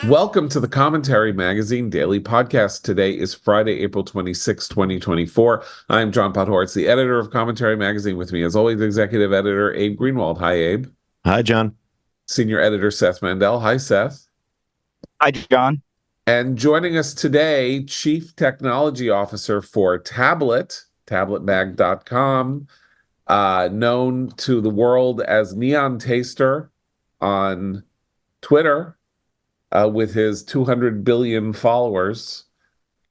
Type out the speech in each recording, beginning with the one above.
Welcome to the Commentary Magazine Daily Podcast. Today is Friday, April 26, 2024. I'm John Podhoretz, the editor of Commentary Magazine. With me, as always, executive editor Abe Greenwald. Hi, Abe. Hi, John. Senior editor Seth Mandel. Hi, Seth. Hi, John. And joining us today, Chief Technology Officer for tabletmag.com, known to the world as Neon Taster on Twitter, with his 200 billion followers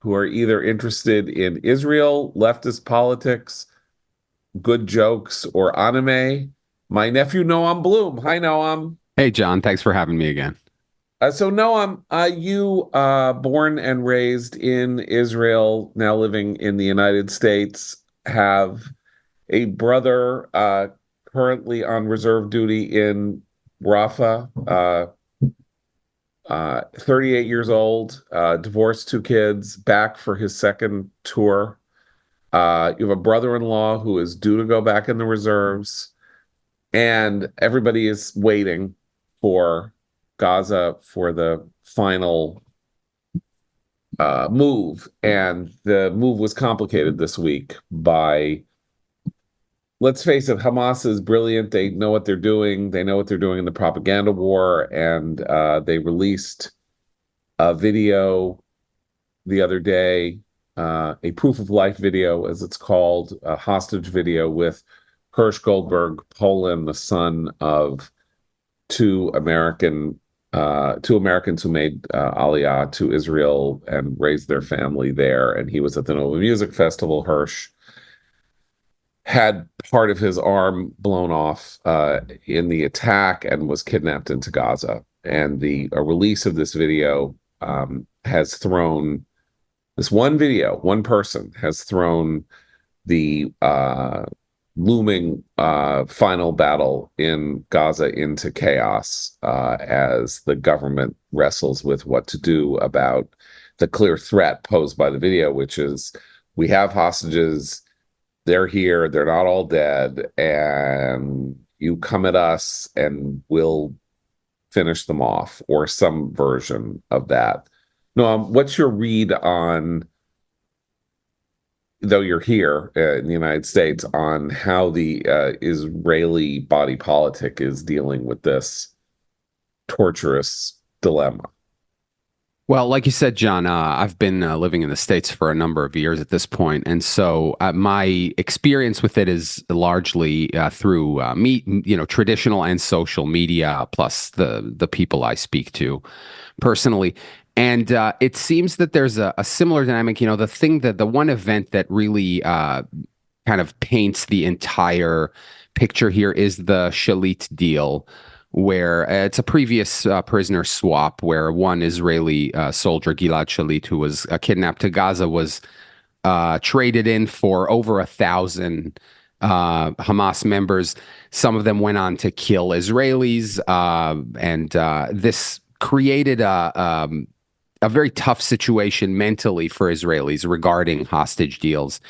who are either interested in Israel, leftist politics, good jokes, or anime. My nephew, Noam Blum. Hi, Noam. Hey, John. Thanks for having me again. So, Noam, you born and raised in Israel, now living in the United States, have a brother currently on reserve duty in Rafah, 38 years old, divorced, 2 kids, back for his second tour. You have a brother-in-law who is due to go back in the reserves, and everybody is waiting for Gaza for the final move. And the move was complicated this week by, let's face it, Hamas is brilliant. They know what they're doing. They know what they're doing in the propaganda war. And they released a video the other day, a proof of life video, as it's called, a hostage video with Hirsch Goldberg, Poland, the son of two Americans who made Aliyah to Israel and raised their family there. And he was at the Nova Music Festival. Hirsch had part of his arm blown off in the attack and was kidnapped into Gaza. And the release of this video has thrown this one person has thrown the looming final battle in Gaza into chaos as the government wrestles with what to do about the clear threat posed by the video, which is, we have hostages, they're here, they're not all dead, and you come at us and we'll finish them off, or some version of that. Noam, what's your read on, though you're here in the United States, on how the Israeli body politic is dealing with this torturous dilemma? Well, like you said, John, I've been living in the States for a number of years at this point, and so my experience with it is largely through traditional and social media, plus the people I speak to personally. And it seems that there's a similar dynamic. The one event that really kind of paints the entire picture here is the Shalit deal, where it's a previous prisoner swap where one Israeli soldier, Gilad Shalit, who was kidnapped to Gaza, was traded in for over 1,000 Hamas members. Some of them went on to kill Israelis, and this created a very tough situation mentally for Israelis regarding hostage deals,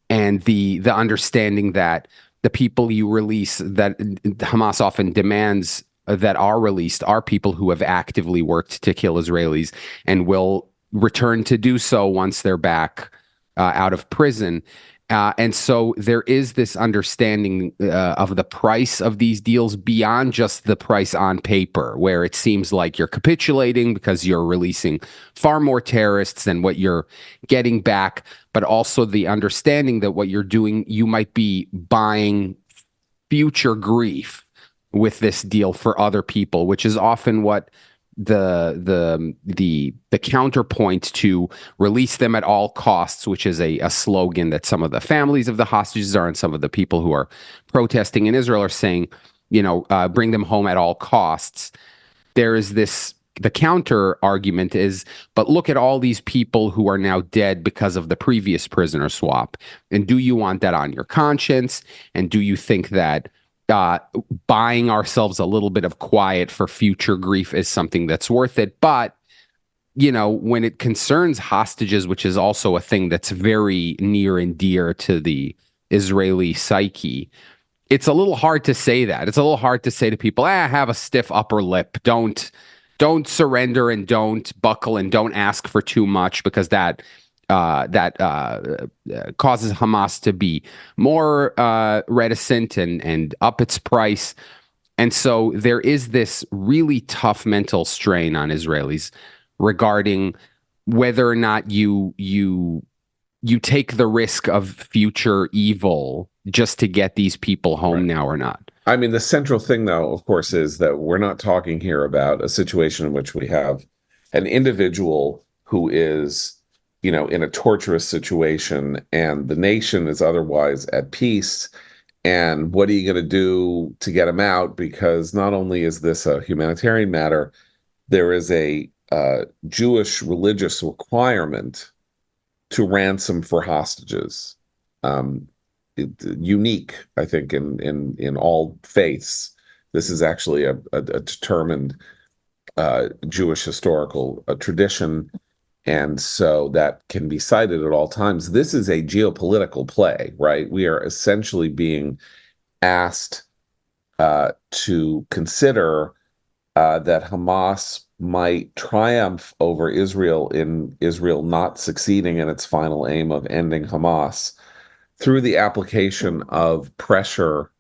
and the understanding that the people you release, that Hamas often demands that are released, are people who have actively worked to kill Israelis and will return to do so once they're back out of prison. And so there is this understanding of the price of these deals beyond just the price on paper, where it seems like you're capitulating because you're releasing far more terrorists than what you're getting back, but also the understanding that what you're doing, you might be buying future grief with this deal for other people, which is often what the counterpoint to release them at all costs, which is a slogan that some of the families of the hostages are, and some of the people who are protesting in Israel are saying, bring them home at all costs. There is the counter argument is, but look at all these people who are now dead because of the previous prisoner swap. And do you want that on your conscience? And do you think that buying ourselves a little bit of quiet for future grief is something that's worth it? But, when it concerns hostages, which is also a thing that's very near and dear to the Israeli psyche, it's a little hard to say that. It's a little hard to say to people, have a stiff upper lip. Don't don't surrender and don't buckle and don't ask for too much, because that causes Hamas to be more reticent and up its price. And so there is this really tough mental strain on Israelis regarding whether or not you take the risk of future evil just to get these people home now or not. I mean, the central thing, though, of course, is that we're not talking here about a situation in which we have an individual who is, in a torturous situation and the nation is otherwise at peace. And what are you going to do to get him out? Because not only is this a humanitarian matter, there is a Jewish religious requirement to ransom for hostages. Unique, I think, in all faiths. This is actually a determined Jewish historical tradition, and so that can be cited at all times. This is a geopolitical play, right? We are essentially being asked to consider that Hamas might triumph over Israel in Israel not succeeding in its final aim of ending Hamas through the application of pressure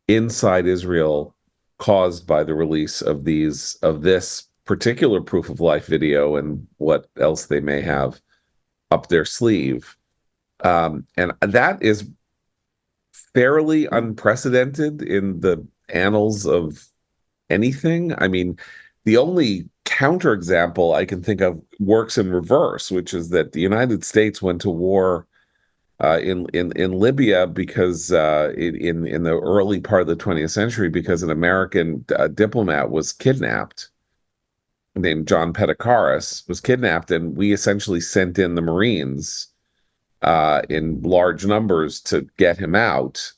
inside Israel caused by the release of this particular proof of life video and what else they may have up their sleeve. And that is fairly unprecedented in the annals of anything. I mean, the only counterexample I can think of works in reverse, which is that the United States went to war in Libya because in the early part of the 20th century, because an American diplomat was kidnapped, named John Petikaris, was kidnapped, and we essentially sent in the Marines in large numbers to get him out.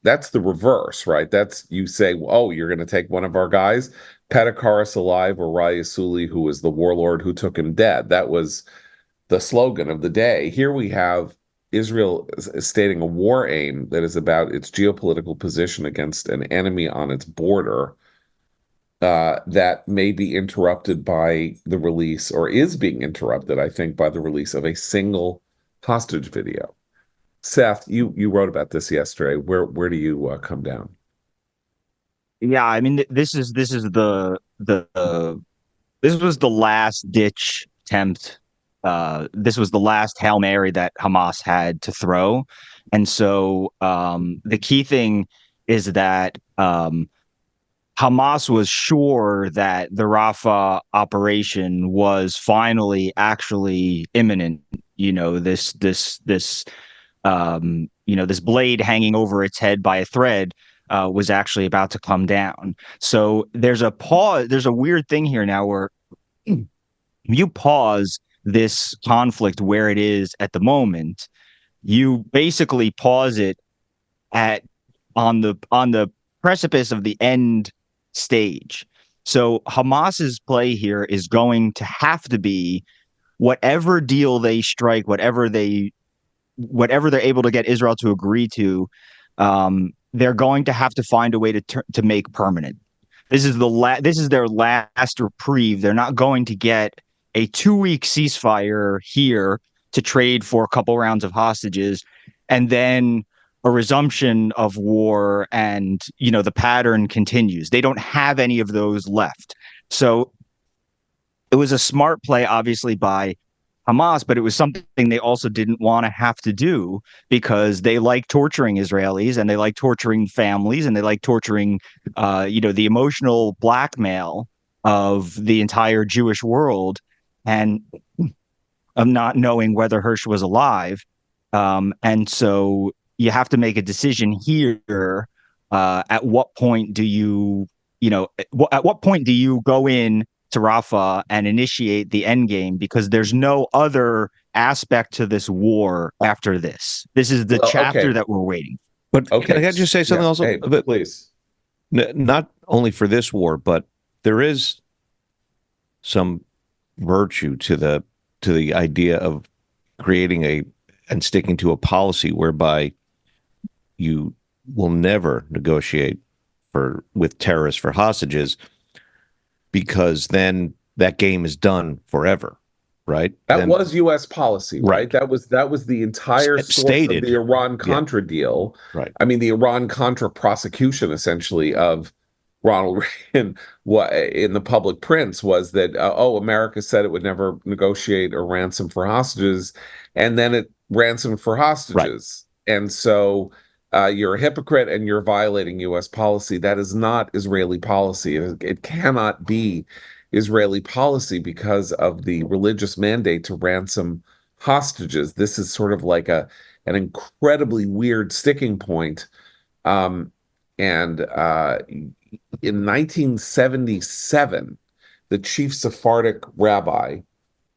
That's the reverse, right? That's, you say, oh, you're going to take one of our guys, Petikaris alive, or Raya Suli, who was the warlord who took him dead. That was the slogan of the day. Here we have Israel stating a war aim that is about its geopolitical position against an enemy on its border that may be interrupted by the release, or is being interrupted, I think, by the release of a single hostage video. Seth, you wrote about this yesterday. Where do you come down? Yeah, I mean, this was the last ditch attempt. This was the last Hail Mary that Hamas had to throw. And so the key thing is that Hamas was sure that the Rafah operation was finally actually imminent. This blade hanging over its head by a thread was actually about to come down. So there's a pause. There's a weird thing here now where you pause this conflict where it is at the moment. You basically pause it on the precipice of the end stage. So Hamas's play here is going to have to be whatever deal they strike, whatever they're able to get Israel to agree to, they're going to have to find a way to make permanent. This is their last reprieve. They're not going to get a 2-week ceasefire here to trade for a couple rounds of hostages, and then a resumption of war, and the pattern continues. They don't have any of those left. So it was a smart play, obviously, by Hamas, but it was something they also didn't want to have to do, because they like torturing Israelis, and they like torturing families, and they like torturing, the emotional blackmail of the entire Jewish world, and of not knowing whether Hirsch was alive. And so you have to make a decision here. At what point do you go in to Rafah and initiate the end game? Because there's no other aspect to this war after this. This is the chapter that we're waiting. But can I just say something also? Hey, please. Not only for this war, but there is some virtue to the idea of creating and sticking to a policy whereby you will never negotiate with terrorists for hostages. because then that game is done forever, right? That Then, was U.S. policy, right? Right. That was the entire source Stated. of the Iran-Contra deal. Right. I mean, the Iran-Contra prosecution, essentially, of Ronald Reagan in the public prints was that, America said it would never negotiate or ransom for hostages, and then it ransomed for hostages. And so you're a hypocrite and you're violating U.S. policy. That is not Israeli policy. It cannot be Israeli policy because of the religious mandate to ransom hostages. This is sort of like an incredibly weird sticking point. And in 1977, the chief Sephardic rabbi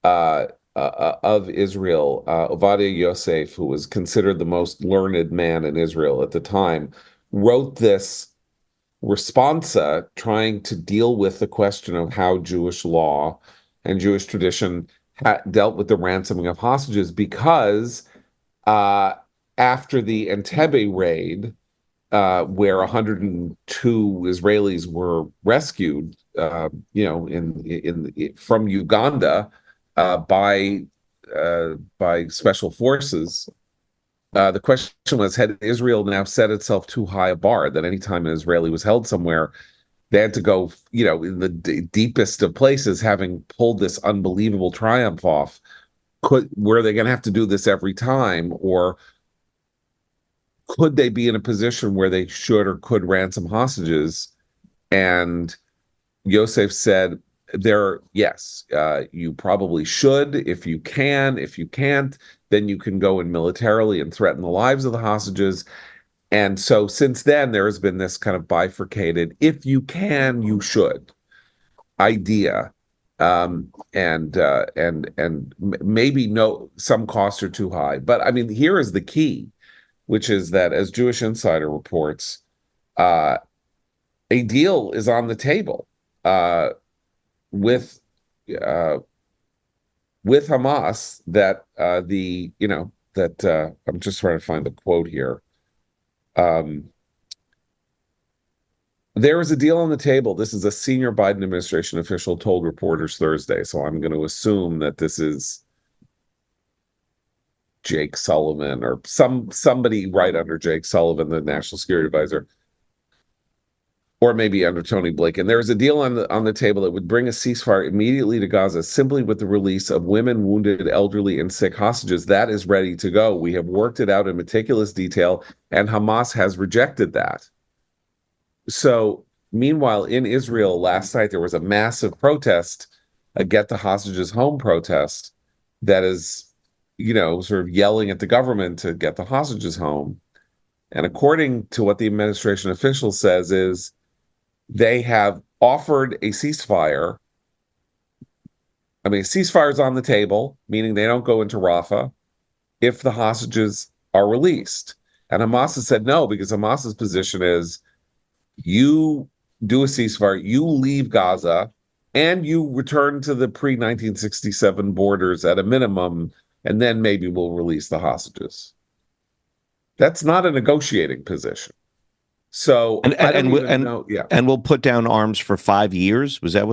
of Israel, Ovadia Yosef, who was considered the most learned man in Israel at the time, wrote this responsa trying to deal with the question of how Jewish law and Jewish tradition dealt with the ransoming of hostages, because after the Entebbe raid, where 102 Israelis were rescued, from Uganda by special forces. The question was, had Israel now set itself too high a bar that anytime an Israeli was held somewhere, they had to go, in the deepest of places, having pulled this unbelievable triumph off? Were they going to have to do this every time, or could they be in a position where they should or could ransom hostages? And Yosef said, yes, you probably should if you can. If you can't, then you can go in militarily and threaten the lives of the hostages. And so since then, there has been this kind of bifurcated, if you can, you should idea. And maybe some costs are too high. But I mean, here is the key, which is that, as Jewish Insider reports, a deal is on the table with Hamas that I'm just trying to find the quote here. There is a deal on the table. This is a senior Biden administration official told reporters Thursday, so I'm going to assume that this is Jake Sullivan or somebody right under Jake Sullivan, the national security advisor, or maybe under Tony Blinken. There is a deal on the table that would bring a ceasefire immediately to Gaza, simply with the release of women, wounded, elderly, and sick hostages. That is ready to go. We have worked it out in meticulous detail, and Hamas has rejected that. So, meanwhile, in Israel last night, there was a massive protest, a Get the Hostages Home protest, that is, sort of yelling at the government to get the hostages home. And according to what the administration official says is, they have offered a ceasefire. I mean, a ceasefire is on the table, meaning they don't go into Rafah if the hostages are released. And Hamas has said no, because Hamas's position is, you do a ceasefire, you leave Gaza, and you return to the pre-1967 borders at a minimum, and then maybe we'll release the hostages. That's not a negotiating position. So and we'll put down arms for 5 years. Was that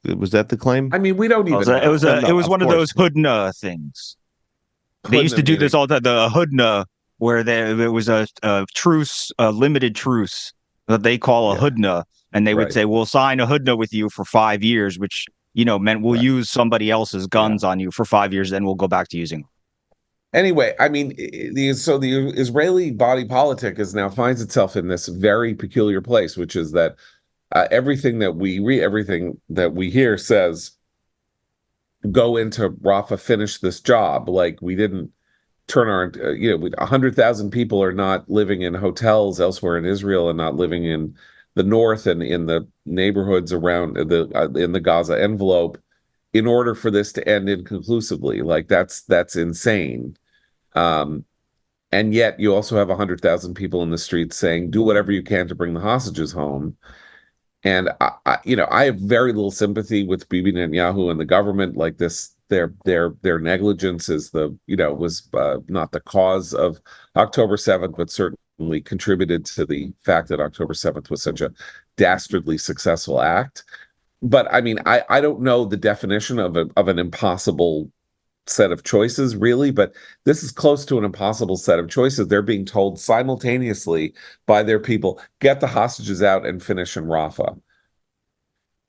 the claim? I mean, we don't even know. It was one of those Hudna things. They used to do this all the time. The Hudna, where there was a truce, a limited truce that they call a Hudna, and they would say, we'll sign a Hudna with you for 5 years, which meant we'll use somebody else's guns on you for 5 years, then we'll go back to using them. Anyway, I mean, the Israeli body politic finds itself in this very peculiar place, which is that everything that we read, everything that we hear says, go into Rafah, finish this job. Like, we didn't turn our, 100,000 people are not living in hotels elsewhere in Israel and not living in the north and in the neighborhoods around in the Gaza envelope in order for this to end inconclusively. Like, that's insane. And yet you also have 100,000 people in the streets saying, do whatever you can to bring the hostages home. And I have very little sympathy with Bibi Netanyahu and the government. Like this, their negligence is was not the cause of October 7th, but certainly contributed to the fact that October 7th was such a dastardly successful act. but I mean, I don't know the definition of an impossible set of choices, really, but this is close to an impossible set of choices. They're being told simultaneously by their people, get the hostages out and finish in Rafah.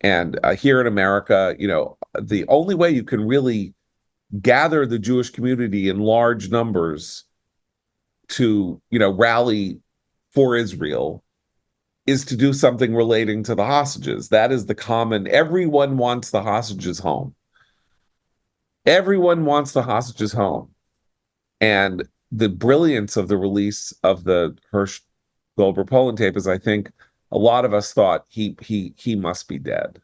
And here in America, the only way you can really gather the Jewish community in large numbers to, rally for Israel is to do something relating to the hostages. That is everyone wants the hostages home. Everyone wants the hostages home. And the brilliance of the release of the Hirsch Goldberg Poland tape is, I think, a lot of us thought he must be dead.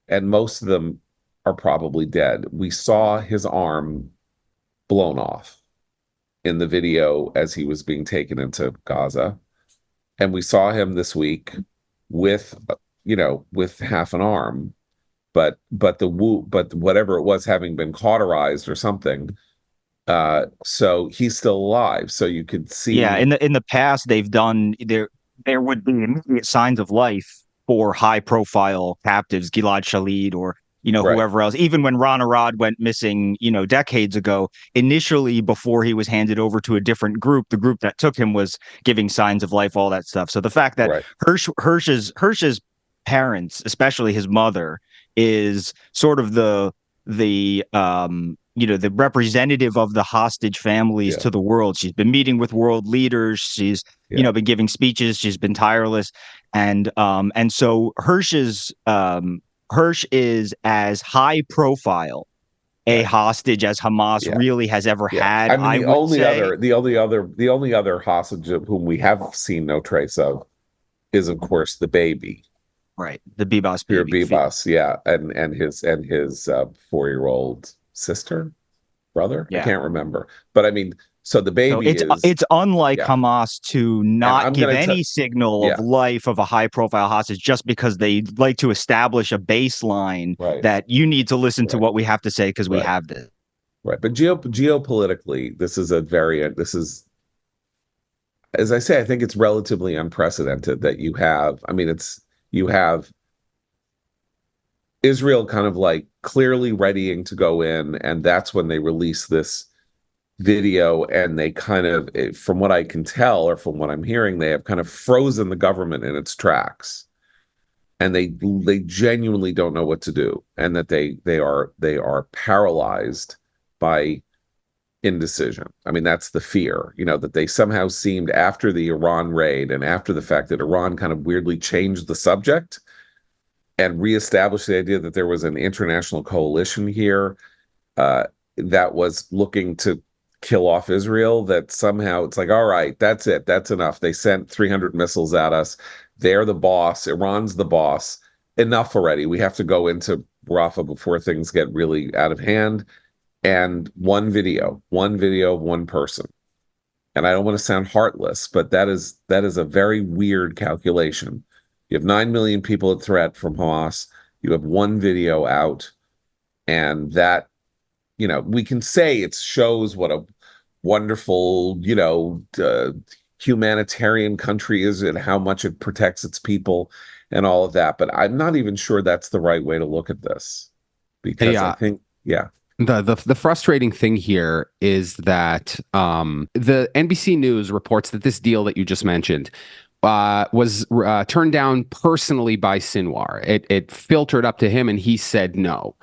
And most of them are probably dead. We saw his arm blown off in the video as he was being taken into Gaza. And we saw him this week with half an arm, but whatever it was, having been cauterized or something. So he's still alive. So you could see. Yeah, in the past they've done there would be immediate signs of life for high profile captives, Gilad Shalit or Right. whoever else. Even when Ron Arad went missing, decades ago, initially before he was handed over to a different group, the group that took him was giving signs of life, all that stuff. So the fact that Right. Hirsch's parents, especially his mother, is sort of the the representative of the hostage families Yeah. to the world. She's been meeting with world leaders. She's been giving speeches. She's been tireless, and so Hirsch is as high profile a Right. hostage as Hamas Yeah. really has ever Yeah. had. I mean, I would say. the only other hostage of whom we have seen no trace of is, of course, the baby. Right, the Bebas Pure baby. Bebas, yeah, and his 4-year-old sister, brother. I Yeah. can't remember, but I mean, so the baby So is. it's unlike Yeah. Hamas to And not I'm give gonna any signal of Yeah. life of a high profile hostage just because they like to establish a baseline Right. that you need to listen to Right. what we have to say because we Right. have this. Right, but geopolitically, this is, as I say, I think it's relatively unprecedented that you have. I mean, you have Israel kind of like clearly readying to go in, and that's when they release this video, and they kind of, from what I can tell or from what I'm hearing, they have kind of frozen the government in its tracks, and they genuinely don't know what to do, and that they are paralyzed by indecision. I mean, that's the fear, that they somehow seemed, after the Iran raid and after the fact that Iran kind of weirdly changed the subject and reestablished the idea that there was an international coalition here that was looking to kill off Israel, that somehow it's like, all right, that's it. That's enough. They sent 300 missiles at us. They're the boss. Iran's the boss. Enough already. We have to go into Rafah before things get really out of hand. And one video of one person. And I don't want to sound heartless, but that is a very weird calculation. You have 9 million people at threat from Hamas. You have one video out, and that, we can say it shows what a wonderful, humanitarian country is and how much it protects its people and all of that. But I'm not even sure that's the right way to look at this, because I think, The frustrating thing here is that the NBC News reports that this deal that you just mentioned was turned down personally by Sinwar. It filtered up to him, and he said no.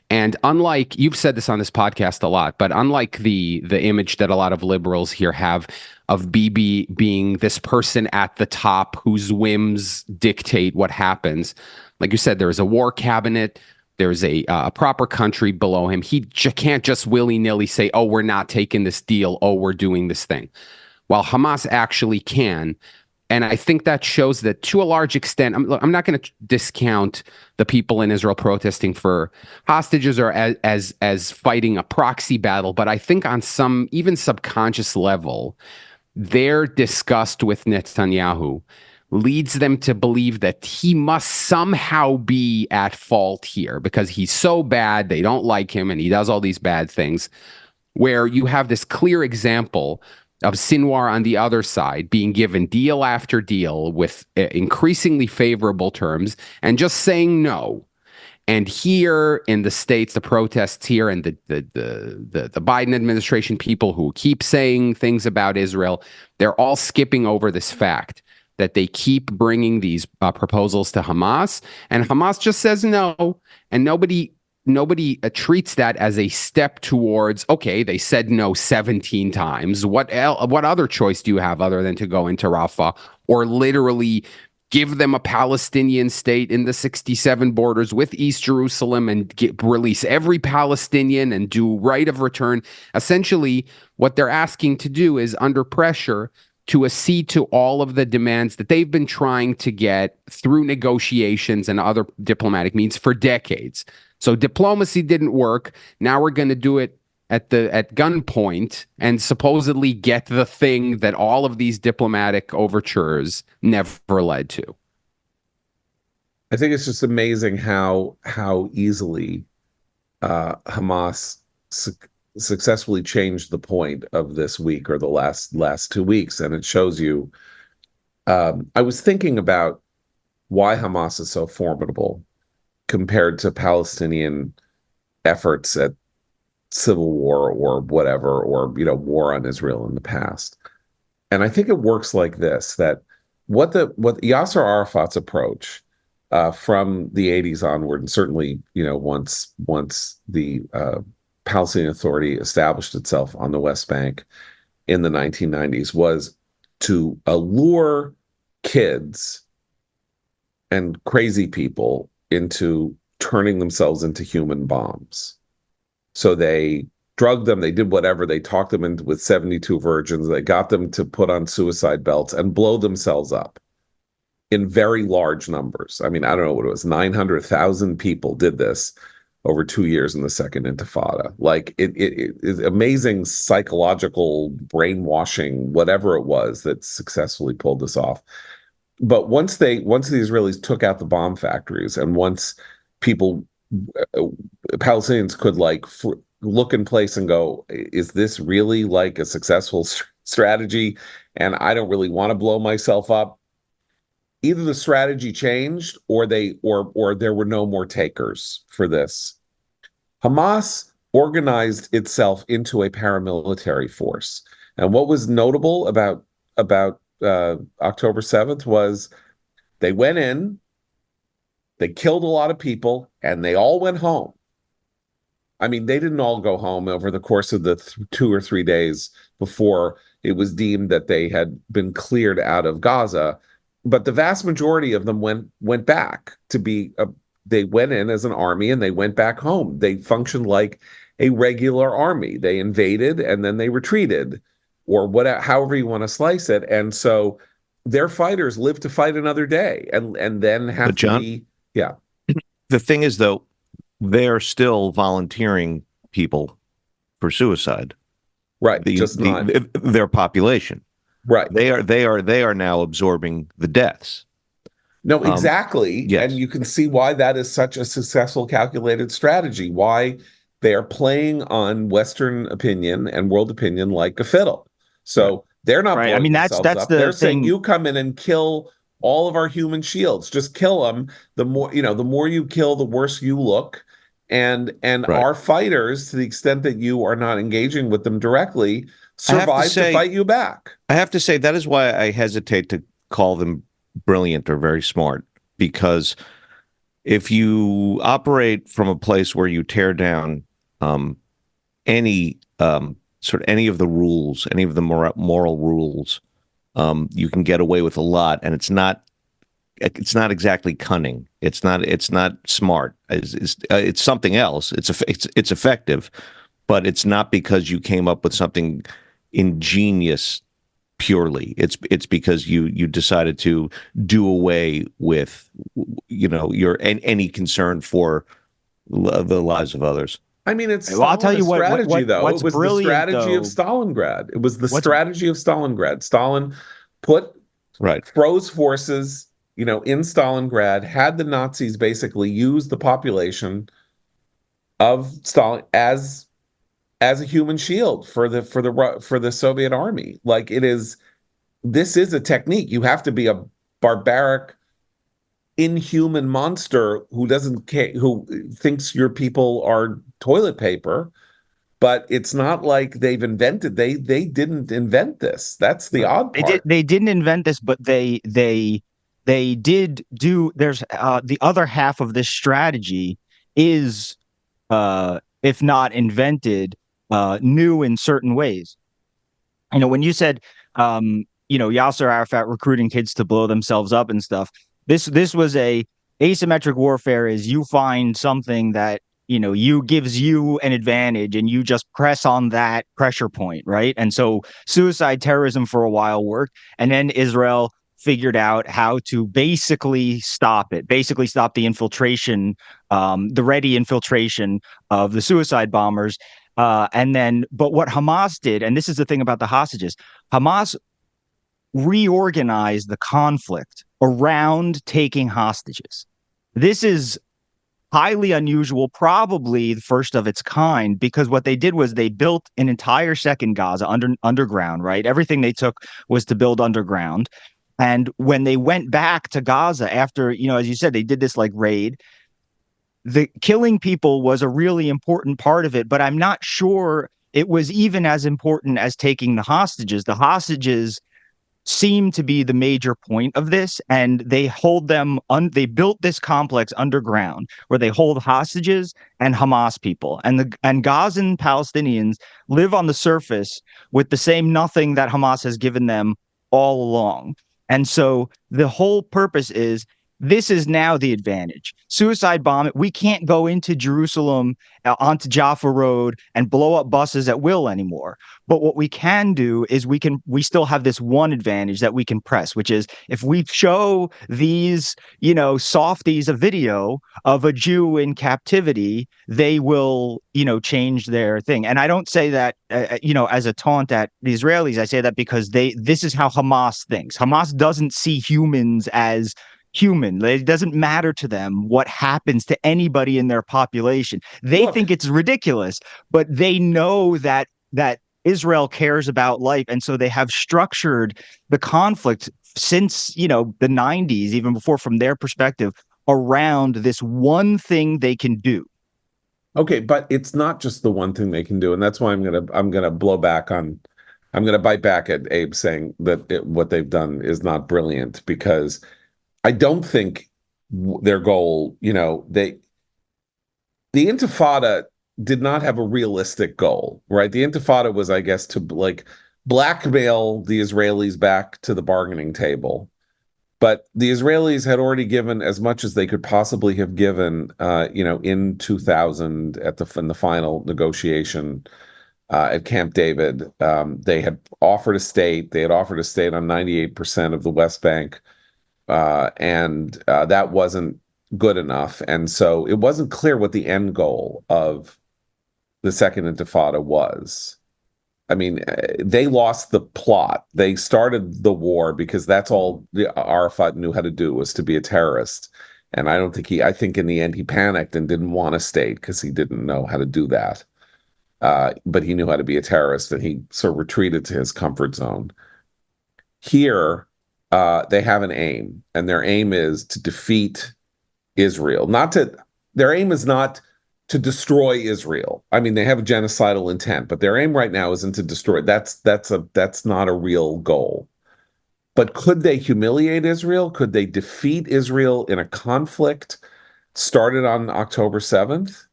And unlike, you've said this on this podcast a lot, but unlike the image that a lot of liberals here have of Bibi being this person at the top whose whims dictate what happens, like you said, there's a war cabinet. There's a proper country below him. He can't just willy-nilly say, oh, we're not taking this deal. Oh, we're doing this thing. While Hamas actually can. And I think that shows that, to a large extent, I'm not going to discount the people in Israel protesting for hostages or as fighting a proxy battle. But I think on some even subconscious level, their disgust with Netanyahu leads them to believe that he must somehow be at fault here because he's so bad, they don't like him, and he does all these bad things, where you have this clear example of Sinwar on the other side being given deal after deal with increasingly favorable terms and just saying no. And here in the States, the protests here and the Biden administration, people who keep saying things about Israel, they're all skipping over this fact that they keep bringing these proposals to Hamas, and Hamas just says no, and nobody treats that as a step towards, okay, they said no 17 times. What other choice do you have other than to go into Rafah or literally give them a Palestinian state in the 67 borders with East Jerusalem and release every Palestinian and do right of return? Essentially, what they're asking to do is, under pressure, to accede to all of the demands that they've been trying to get through negotiations and other diplomatic means for decades. So diplomacy didn't work. Now we're going to do it at gunpoint and supposedly get the thing that all of these diplomatic overtures never led to. I think it's just amazing how easily Hamas successfully changed the point of this week or the last 2 weeks, and it shows you. I was thinking about why Hamas is so formidable compared to Palestinian efforts at civil war or whatever, or war on Israel in the past. And I think it works like this: that what Yasser Arafat's approach from the 80s onward, and certainly once the Palestinian Authority established itself on the West Bank in the 1990s, was to allure kids and crazy people into turning themselves into human bombs. So they drugged them, they did whatever, they talked them into with 72 virgins, they got them to put on suicide belts and blow themselves up in very large numbers. I mean, I don't know what it was, 900,000 people did this over 2 years in the Second Intifada. Like, it is amazing psychological brainwashing, whatever it was, that successfully pulled this off. But once the Israelis took out the bomb factories, and once Palestinians could look in place and go, is this really like a successful strategy? And I don't really want to blow myself up. Either the strategy changed, or there were no more takers for this. Hamas organized itself into a paramilitary force, and what was notable about October 7th was they went in, they killed a lot of people, and they all went home. I mean, they didn't all go home over the course of the 2 or 3 days before it was deemed that they had been cleared out of Gaza, but the vast majority of them went back to be they went in as an army and they went back home. They functioned like a regular army. They invaded and then they retreated, or however you want to slice it. And so their fighters live to fight another day, and then have John, to be, yeah. The thing is, though, they're still volunteering people for suicide. Right. Not their population. Right. They are now absorbing the deaths. No, exactly. Yes. And you can see why that is such a successful, calculated strategy, why they are playing on Western opinion and world opinion like a fiddle. So they're not right. blowing I mean, that's up. the They're thing. saying, you come in and kill all of our human shields. Just kill them. The more you kill, the worse you look. And our fighters, to the extent that you are not engaging with them directly, survive to fight you back. I have to say, that is why I hesitate to call them brilliant or very smart, because if you operate from a place where you tear down any any of the rules, any of the moral rules, you can get away with a lot, and it's not exactly cunning. It's not smart. It's something else. It's effective, but it's not because you came up with something ingenious purely. It's because you decided to do away with your any concern for the lives of others. I mean, it's I'll tell you what strategy, though. What's it was brilliant, the strategy of Stalingrad. It was the strategy of Stalingrad. Stalin froze forces, in Stalingrad, had the Nazis basically use the population of Stalin as a human shield for the Soviet army. This is a technique. You have to be a barbaric inhuman monster who doesn't care, who thinks your people are toilet paper. But it's not like they've invented. They didn't invent this. That's the odd part. They didn't invent this, but they did do. There's the other half of this strategy is if not invented, new in certain ways. You know, when you said, Yasser Arafat recruiting kids to blow themselves up and stuff, this was a asymmetric warfare. Is you find something that you gives you an advantage, and you just press on that pressure point, right? And so suicide terrorism for a while worked, and then Israel figured out how to basically stop it, basically stop the infiltration, the ready infiltration of the suicide bombers. But what Hamas did, and this is the thing about the hostages, Hamas reorganized the conflict around taking hostages. This is highly unusual, probably the first of its kind, because what they did was they built an entire second Gaza underground, right? Everything they took was to build underground. And when they went back to Gaza after, as you said, they did this like raid, the killing people was a really important part of it, but I'm not sure it was even as important as taking the hostages. The hostages seem to be the major point of this, and they hold them they built this complex underground where they hold hostages and Hamas people, and Gazan Palestinians live on the surface with the same nothing that Hamas has given them all along. And so the whole purpose is, this is now the advantage. Suicide bomb. We can't go into Jerusalem, onto Jaffa Road, and blow up buses at will anymore. But what we can do is we still have this one advantage that we can press, which is if we show these, softies a video of a Jew in captivity, they will, change their thing. And I don't say that, as a taunt at the Israelis. I say that because this is how Hamas thinks. Hamas doesn't see humans as human. It doesn't matter to them what happens to anybody in their population. They think it's ridiculous, but they know that Israel cares about life, and so they have structured the conflict since the 90s, even before, from their perspective, around this one thing they can do. Okay, but it's not just the one thing they can do, and that's why I'm gonna bite back at Abe saying that what they've done is not brilliant, because I don't think their goal, the Intifada did not have a realistic goal, right? The Intifada was, I guess, to blackmail the Israelis back to the bargaining table. But the Israelis had already given as much as they could possibly have given, in 2000 in the final negotiation at Camp David. They had offered a state. They had offered a state on 98% of the West Bank. And that wasn't good enough. And so it wasn't clear what the end goal of the Second Intifada was. I mean, they lost the plot. They started the war because that's all Arafat knew how to do, was to be a terrorist. And I think in the end he panicked and didn't want a state because he didn't know how to do that. But he knew how to be a terrorist, and he sort of retreated to his comfort zone. Here, they have an aim, and their aim is to defeat Israel. Their aim is not to destroy Israel. I mean, they have a genocidal intent, but their aim right now isn't to destroy. That's not a real goal. But could they humiliate Israel? Could they defeat Israel in a conflict started on October 7th?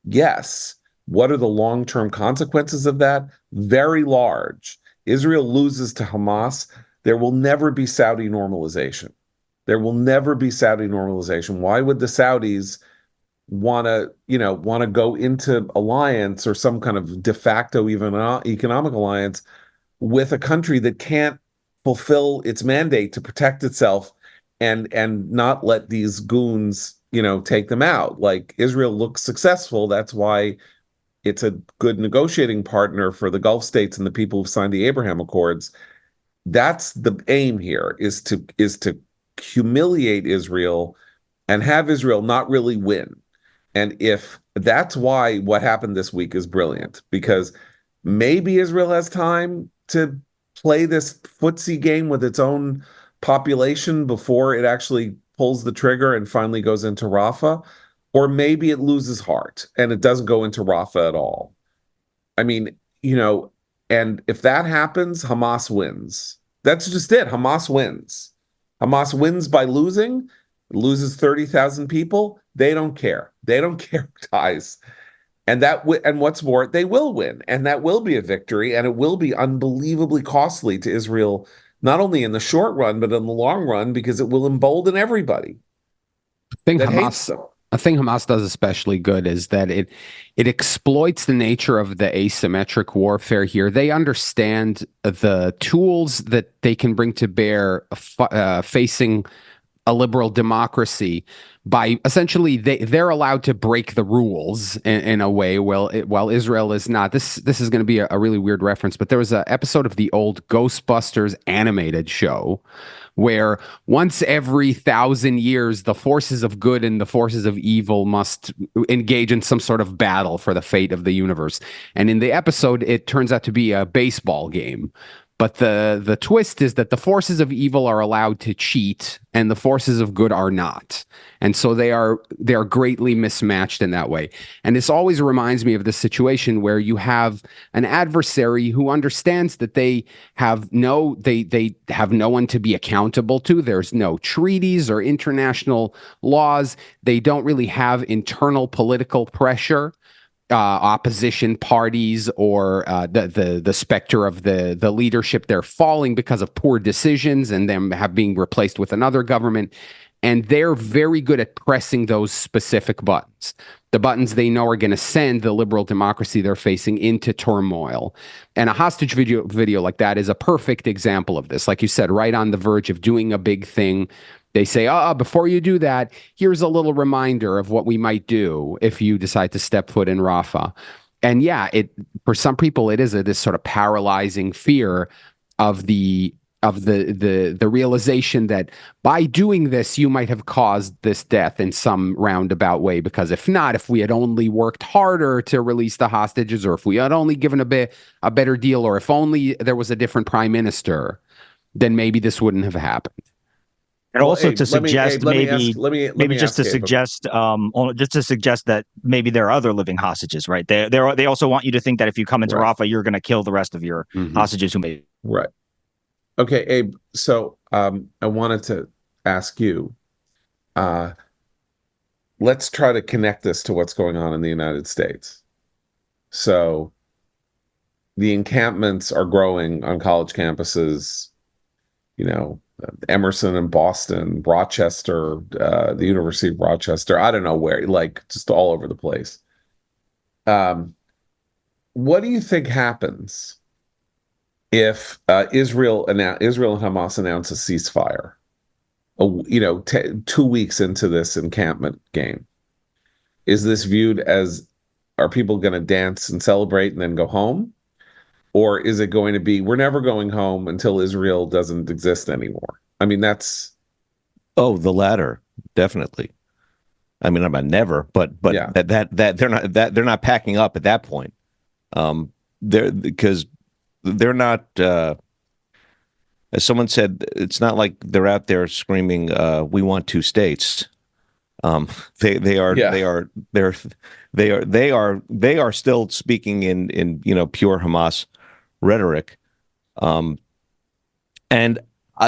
Yes. What are the long-term consequences of that? Very large. Israel loses to Hamas. There will never be Saudi normalization. There will never be Saudi normalization. Why would the Saudis want to go into alliance or some kind of de facto even economic alliance with a country that can't fulfill its mandate to protect itself and not let these goons, take them out? Like, Israel looks successful. That's why it's a good negotiating partner for the Gulf states and the people who've signed the Abraham Accords. That's the aim here, is to humiliate Israel and have Israel not really win. And if that's why what happened this week is brilliant, because maybe Israel has time to play this footsie game with its own population before it actually pulls the trigger and finally goes into Rafah, or maybe it loses heart and it doesn't go into Rafah at all. I mean, and if that happens, Hamas wins. That's just it. Hamas wins. Hamas wins by losing, loses 30,000 people. They don't care. They don't care, guys. And and what's more, they will win, and that will be a victory, and it will be unbelievably costly to Israel, not only in the short run but in the long run, because it will embolden everybody that hates them. A thing Hamas does especially good is that it exploits the nature of the asymmetric warfare here. They understand the tools that they can bring to bear facing a liberal democracy by essentially they're allowed to break the rules in a way while Israel is not. This is going to be a really weird reference, but there was an episode of the old Ghostbusters animated show where once every 1,000 years, the forces of good and the forces of evil must engage in some sort of battle for the fate of the universe. And in the episode, it turns out to be a baseball game. But the twist is that the forces of evil are allowed to cheat and the forces of good are not. And so they are greatly mismatched in that way. And this always reminds me of the situation where you have an adversary who understands that they have no one to be accountable to. There's no treaties or international laws. They don't really have internal political pressure. Opposition parties or the specter of the leadership, they're falling because of poor decisions and them being replaced with another government. And they're very good at pressing those specific buttons, the buttons they know are going to send the liberal democracy they're facing into turmoil. And a hostage video like that is a perfect example of this. Like you said, right on the verge of doing a big thing. They say, before you do that, here's a little reminder of what we might do if you decide to step foot in Rafah. And yeah, for some people, it is this sort of paralyzing fear of the realization that by doing this, you might have caused this death in some roundabout way. Because if not, if we had only worked harder to release the hostages, or if we had only given a better deal, or if only there was a different prime minister, then maybe this wouldn't have happened. And also to suggest just to suggest that maybe there are other living hostages, right? They also want you to think that if you come into Rafah, you're going to kill the rest of your hostages who may. Right. Okay, Abe. So I wanted to ask you. Let's try to connect this to what's going on in the United States. So the encampments are growing on college campuses. Emerson in Boston, Rochester, the University of Rochester, I don't know where, like just all over the place. What do you think happens if Israel and Hamas announce a ceasefire? 2 weeks into this encampment game, is this viewed as, are people going to dance and celebrate and then go home? Or is it going to be, we're never going home until Israel doesn't exist anymore? I mean, that's... Oh, the latter, definitely. I mean, I'm not never, but yeah. that they're not packing up at that point. Because they're not, as someone said, it's not like they're out there screaming, "We want two states." They are still speaking in pure Hamas rhetoric. And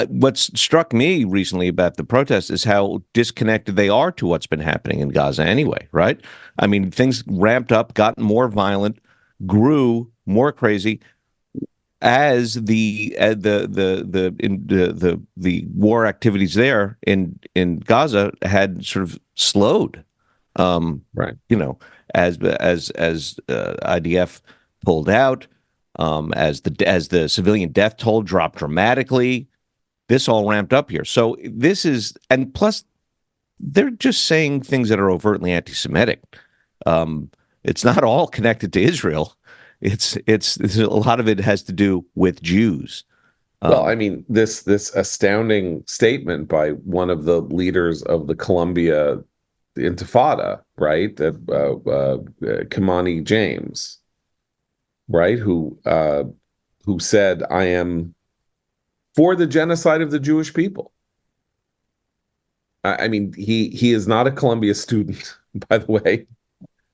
what struck me recently about the protests is how disconnected they are to what's been happening in Gaza anyway, right? I mean, things ramped up, got more violent, grew more crazy as the war activities there in Gaza had sort of slowed. Right. As IDF pulled out, as the civilian death toll dropped dramatically, this all ramped up here. So this is, and plus, they're just saying things that are overtly anti-Semitic. It's not all connected to Israel. It's a lot of it has to do with Jews. Well, I mean, this astounding statement by one of the leaders of the Columbia Intifada, right? Kimani James, right? Who said, "I am for the genocide of the Jewish people." I mean, he is not a Columbia student, by the way.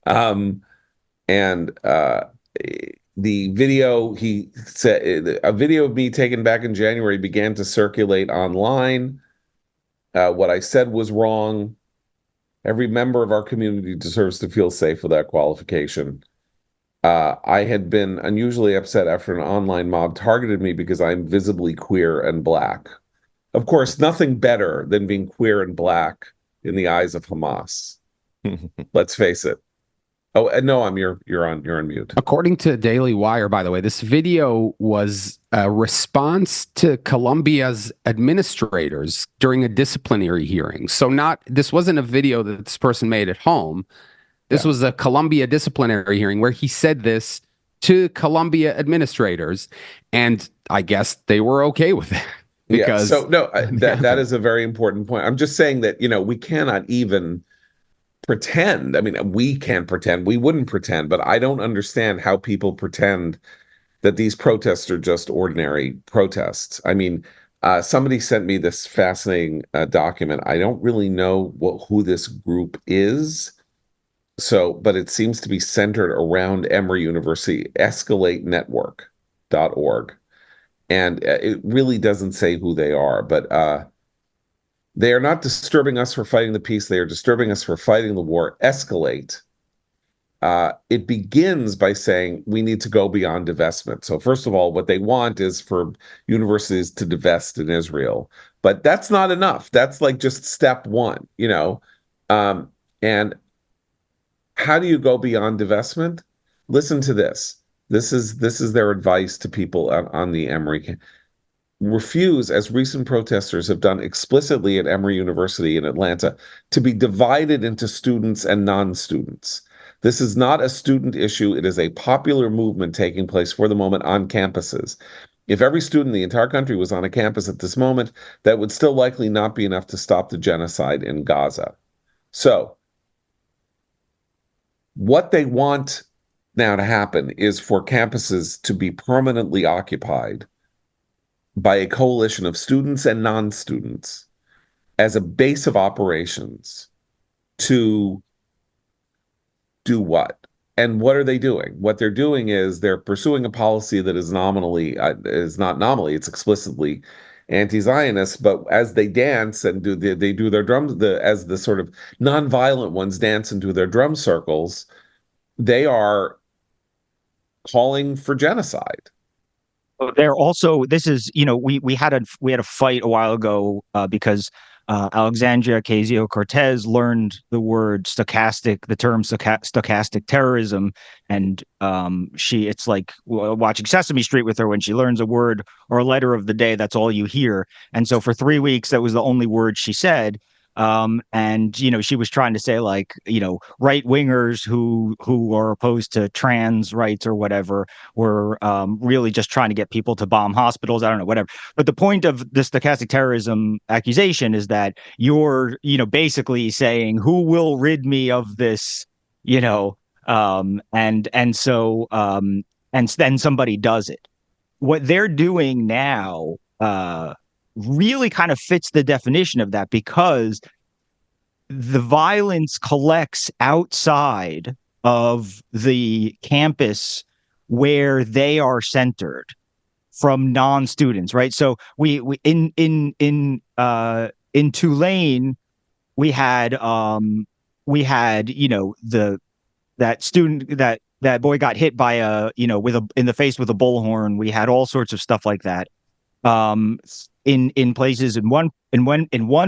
Um, and the video he said a video of me taken back in January began to circulate online. What I said was wrong. Every member of our community deserves to feel safe without qualification. I had been unusually upset after an online mob targeted me because I'm visibly queer and black. Of course, nothing better than being queer and black in the eyes of Hamas. Let's face it. Oh, no, you're on mute. According to Daily Wire, by the way, this video was a response to Columbia's administrators during a disciplinary hearing. So this wasn't a video that this person made at home. This was a Columbia disciplinary hearing where he said this to Columbia administrators, and I guess they were okay with it. Because so no, that is a very important point. I'm just saying that, we cannot even pretend. I mean, we can't pretend. We wouldn't pretend, but I don't understand how people pretend that these protests are just ordinary protests. I mean, somebody sent me this fascinating document. I don't really know who this group is. But it seems to be centered around Emory University, escalatenetwork.org. And it really doesn't say who they are, but they are not disturbing us for fighting the peace. They are disturbing us for fighting the war. Escalate. It begins by saying we need to go beyond divestment. So first of all, what they want is for universities to divest in Israel. But that's not enough. That's like just step one, and how do you go beyond divestment? Listen to this. This is their advice to people on the Emory. Refuse, as recent protesters have done explicitly at Emory University in Atlanta, to be divided into students and non-students. This is not a student issue. It is a popular movement taking place for the moment on campuses. If every student in the entire country was on a campus at this moment, that would still likely not be enough to stop the genocide in Gaza. So, what they want now to happen is for campuses to be permanently occupied by a coalition of students and non-students as a base of operations to do what? And what are they doing? What they're doing is they're pursuing a policy that is not nominally, it's explicitly anti-Zionist, but as they dance and they do their drums, as the sort of non-violent ones dance and do their drum circles, they are calling for genocide. They're also, this is, we had a fight a while ago because Alexandria Ocasio-Cortez learned the term stochastic terrorism, and it's like watching Sesame Street with her. When she learns a word or a letter of the day, that's all you hear. And so for 3 weeks, that was the only word she said. And she was trying to say, like, right wingers who are opposed to trans rights or whatever were really just trying to get people to bomb hospitals. I don't know, whatever. But the point of the stochastic terrorism accusation is that you're, basically saying, who will rid me of this, and then somebody does it. What they're doing now, really kind of fits the definition of that, because the violence collects outside of the campus where they are centered from non-students, right? So we in Tulane we had that student, that boy got hit by in the face with a bullhorn. We had all sorts of stuff like that. In places, in one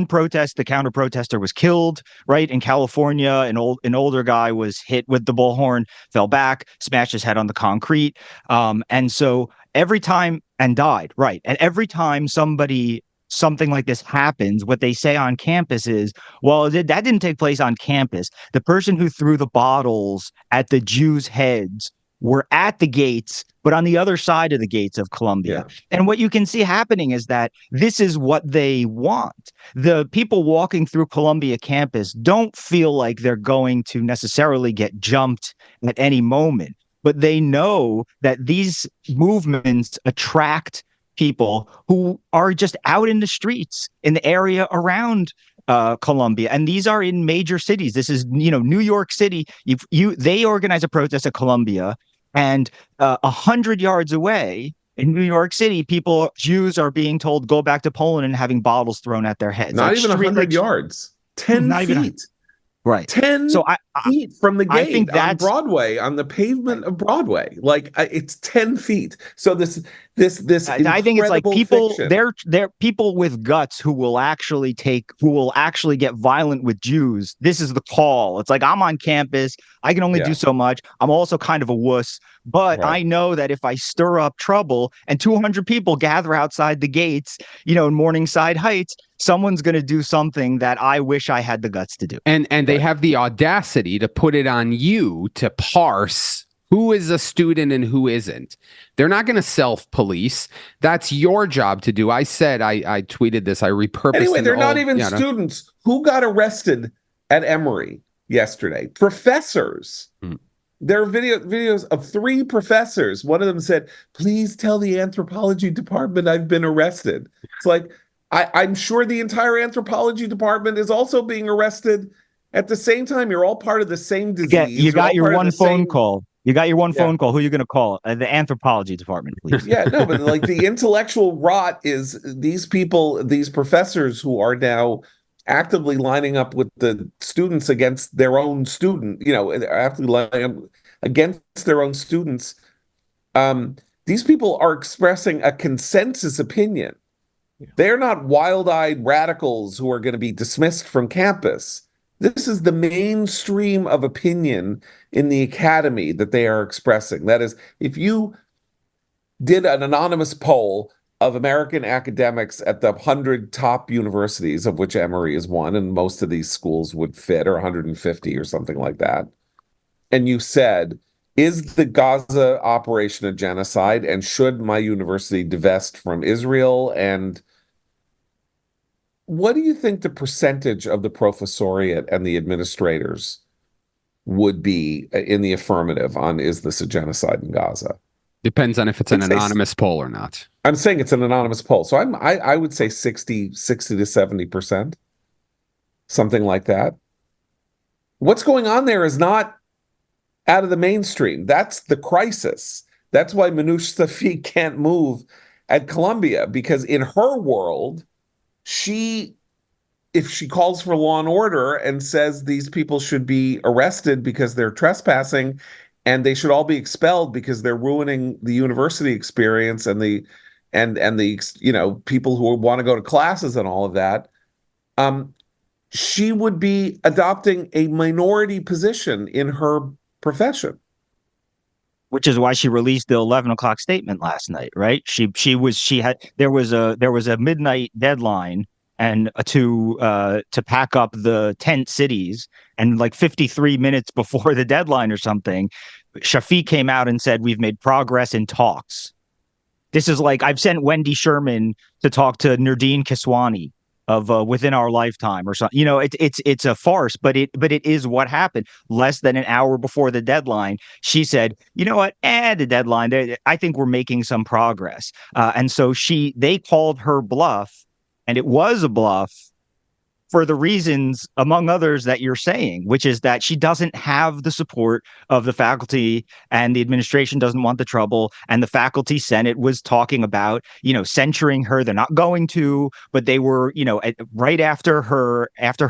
protest, the counter protester was killed, right? In California, an older guy was hit with the bullhorn, fell back, smashed his head on the concrete. And so every time, and died, right? And every time something like this happens, what they say on campus is, well, that didn't take place on campus. The person who threw the bottles at the Jews' heads were at the gates, but on the other side of the gates of Columbia. Yeah. And what you can see happening is that this is what they want. The people walking through Columbia campus don't feel like they're going to necessarily get jumped at any moment, but they know that these movements attract people who are just out in the streets in the area around Columbia, and these are in major cities. This is, New York City. They organize a protest at Columbia, and 100 yards away in New York City, Jews are being told go back to Poland and having bottles thrown at their heads. Not even 100 yards, 10 not even feet. right. 10 So feet from the I think gate on that's Broadway, on the pavement of Broadway. Like, it's 10 feet. So this I think it's like incredible people fiction. they're people with guts who will actually get violent with Jews. This is the call. It's like, I'm on campus. I can only Yeah. do so much. I'm also kind of a wuss, but Right. I know that if I stir up trouble and 200 people gather outside the gates, in Morningside Heights, someone's going to do something that I wish I had the guts to do. And they have the audacity to put it on you to parse who is a student and who isn't. They're not going to self-police. That's your job to do. I said, I tweeted this. I repurposed. Anyway, they're not even students. Who got arrested at Emory yesterday? Professors. There are videos of 3 professors. One of them said, "Please tell the anthropology department I've been arrested." It's like, I'm sure the entire anthropology department is also being arrested at the same time. You're all part of the same disease. You got your one phone same... call. You got your one phone call. Who are you going to call? The anthropology department, please. Yeah, no, but like, the intellectual rot is these people, these professors who are now actively lining up with the students against their own student, actively lining up against their own students. These people are expressing a consensus opinion. They're not wild-eyed radicals who are going to be dismissed from campus. This is the mainstream of opinion in the academy that they are expressing. That is, if you did an anonymous poll of American academics at the 100 top universities, of which Emory is one, and most of these schools would fit, or 150 or something like that, and you said, is the Gaza operation a genocide, and should my university divest from Israel? And what do you think the percentage of the professoriate and the administrators would be in the affirmative on, is this a genocide in Gaza? Depends on if it's an anonymous poll or not. I'm saying it's an anonymous poll. So I would say 60 to 70%, something like that. What's going on there is not out of the mainstream. That's the crisis. That's why Manoush Safi can't move at Columbia, because in her world, if she calls for law and order and says these people should be arrested because they're trespassing and they should all be expelled because they're ruining the university experience and the people who want to go to classes and all of that, she would be adopting a minority position in her profession. Which is why she released the 11 o'clock statement last night, right? There was a midnight deadline and to pack up the tent cities, and like 53 minutes before the deadline or something, Shafiq came out and said, "We've made progress in talks." This is like, I've sent Wendy Sherman to talk to Nardine Kiswani of Within Our Lifetime or something. It's a farce, but it is what happened. Less than an hour before the deadline, she said, "You know what? The deadline. I think we're making some progress." And so they called her bluff, and it was a bluff for the reasons, among others, that you're saying, which is that she doesn't have the support of the faculty, and the administration doesn't want the trouble. And the faculty senate was talking about, censuring her. They're not going to, but they were, right after her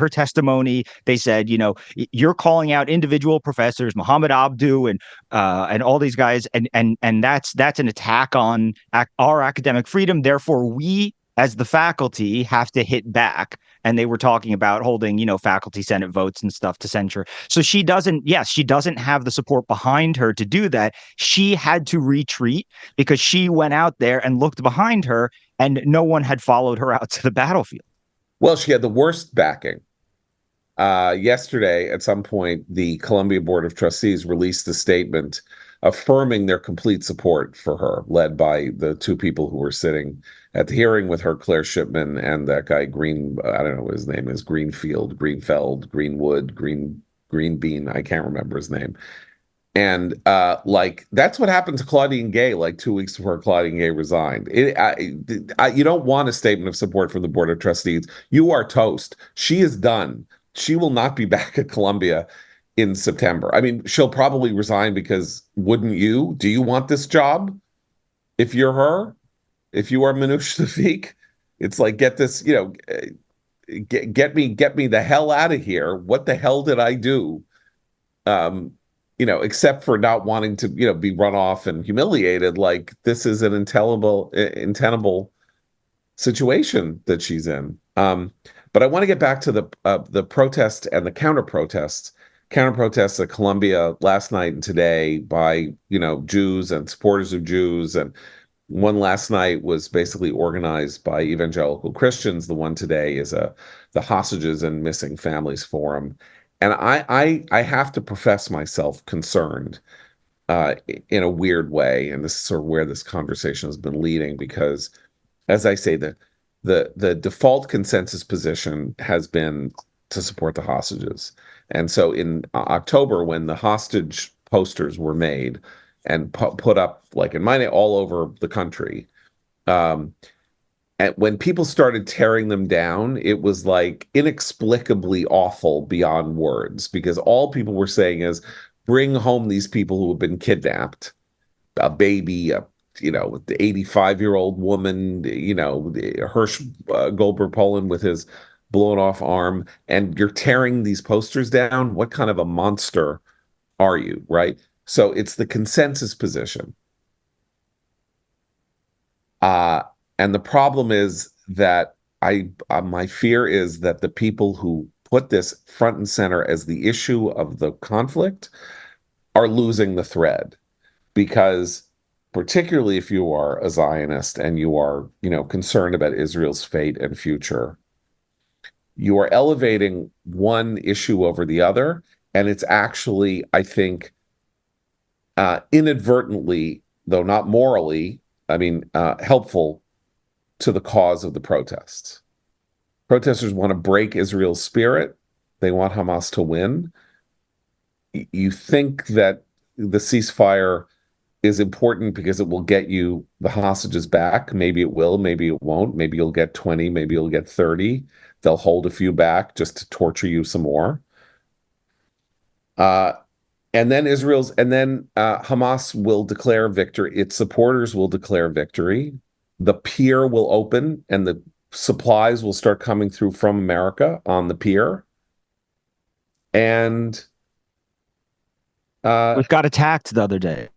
testimony, they said, "You're calling out individual professors, Muhammad Abdu and all these guys, and that's an attack on our academic freedom. Therefore, we, as the faculty, have to hit back." And they were talking about holding, faculty senate votes and stuff to censure. So she doesn't have the support behind her to do that. She had to retreat because she went out there and looked behind her, and no one had followed her out to the battlefield. Well, she had the worst backing. Yesterday, at some point, the Columbia Board of Trustees released a statement affirming their complete support for her, led by the 2 people who were sitting at the hearing with her, Claire Shipman, and that guy I don't know what his name is, Greenfeld, Greenwood, Greenbean, I can't remember his name. And like that's what happened to Claudine Gay like 2 weeks before Claudine Gay resigned. You don't want a statement of support from the Board of Trustees. You are toast. She is done. She will not be back at Columbia in September. I mean, she'll probably resign because wouldn't you? Do you want this job? If you're her, if you are Manoush Safik, it's like get this, get me the hell out of here. What the hell did I do? Except for not wanting to, be run off and humiliated. Like this is an untenable situation that she's in. But I want to get back to the protest and the counter protests at Columbia last night and today by Jews and supporters of Jews, and one last night was basically organized by evangelical Christians. The one today is the Hostages and Missing Families Forum. And I have to profess myself concerned in a weird way, and this is sort of where this conversation has been leading, because, as I say, the default consensus position has been to support the hostages. And so in October, when the hostage posters were made and put up, like in my name, all over the country, and when people started tearing them down, it was like inexplicably awful beyond words, because all people were saying is, bring home these people who have been kidnapped, a baby, the 85-year-old woman, Hirsch Goldberg Poland with his blown off arm, and you're tearing these posters down. What kind of a monster are you, right? So it's the consensus position. And the problem is that my fear is that the people who put this front and center as the issue of the conflict are losing the thread, because particularly if you are a Zionist and you are, concerned about Israel's fate and future, you are elevating one issue over the other, and it's actually, I think, inadvertently, though not morally, helpful to the cause of the protests. Protesters want to break Israel's spirit. They want Hamas to win. You think that the ceasefire is important because it will get you the hostages back. Maybe it will, maybe it won't. Maybe you'll get 20, maybe you'll get 30. They'll hold a few back just to torture you some more. And then Hamas will declare victory. Its supporters will declare victory. The pier will open and the supplies will start coming through from America on the pier. And it got attacked the other day.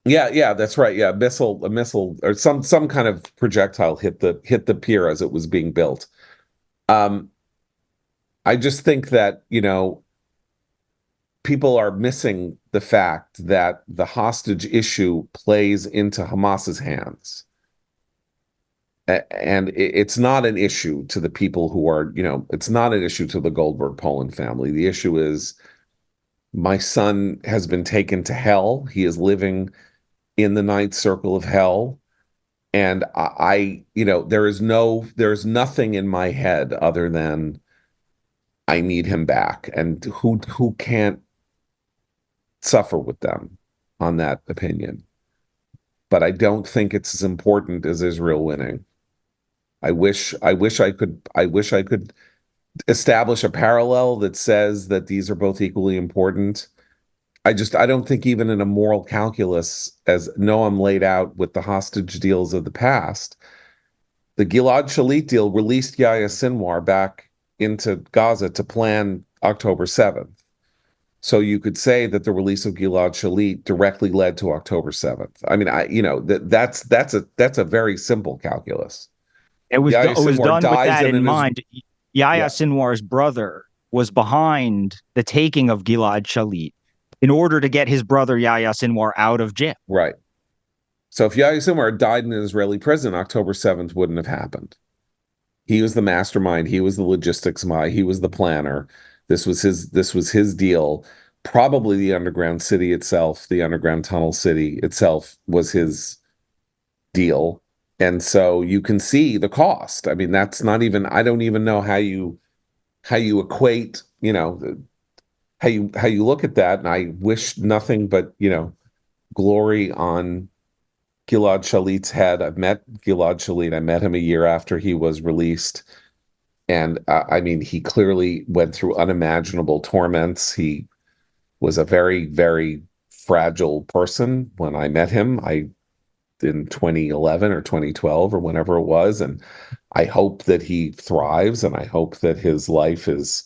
Yeah, that's right. Yeah, a missile or some kind of projectile hit the pier as it was being built. I just think that, people are missing the fact that the hostage issue plays into Hamas's hands. And it's not an issue to the people who are, it's not an issue to the Goldberg Poland family. The issue is, my son has been taken to hell. He is living in the ninth circle of hell. And there's nothing in my head other than I need him back. And who can't suffer with them on that opinion? But I don't think it's as important as Israel winning. I wish I could establish a parallel that says that these are both equally important. I don't think, even in a moral calculus, as Noam laid out with the hostage deals of the past, the Gilad Shalit deal released Yahya Sinwar back into Gaza to plan October 7th. So you could say that the release of Gilad Shalit directly led to October 7th. I mean, that's a very simple calculus. It was done with that in mind. Yahya Sinwar's brother was behind the taking of Gilad Shalit in order to get his brother Yahya Sinwar out of jail. Right. So if Yahya Sinwar died in an Israeli prison, October 7th wouldn't have happened. He was the mastermind. He was the logistics guy. He was the planner. This was his deal. Probably the underground city itself, the underground tunnel city itself, was his deal. And so you can see the cost. I mean, that's not even, I don't even know how you equate, how you look at that, and I wish nothing but, glory on Gilad Shalit's head. I've met Gilad Shalit. I met him a year after he was released. And I mean, he clearly went through unimaginable torments. He was a very, very fragile person when I met him. In 2011 or 2012 or whenever it was. And I hope that he thrives, and I hope that his life is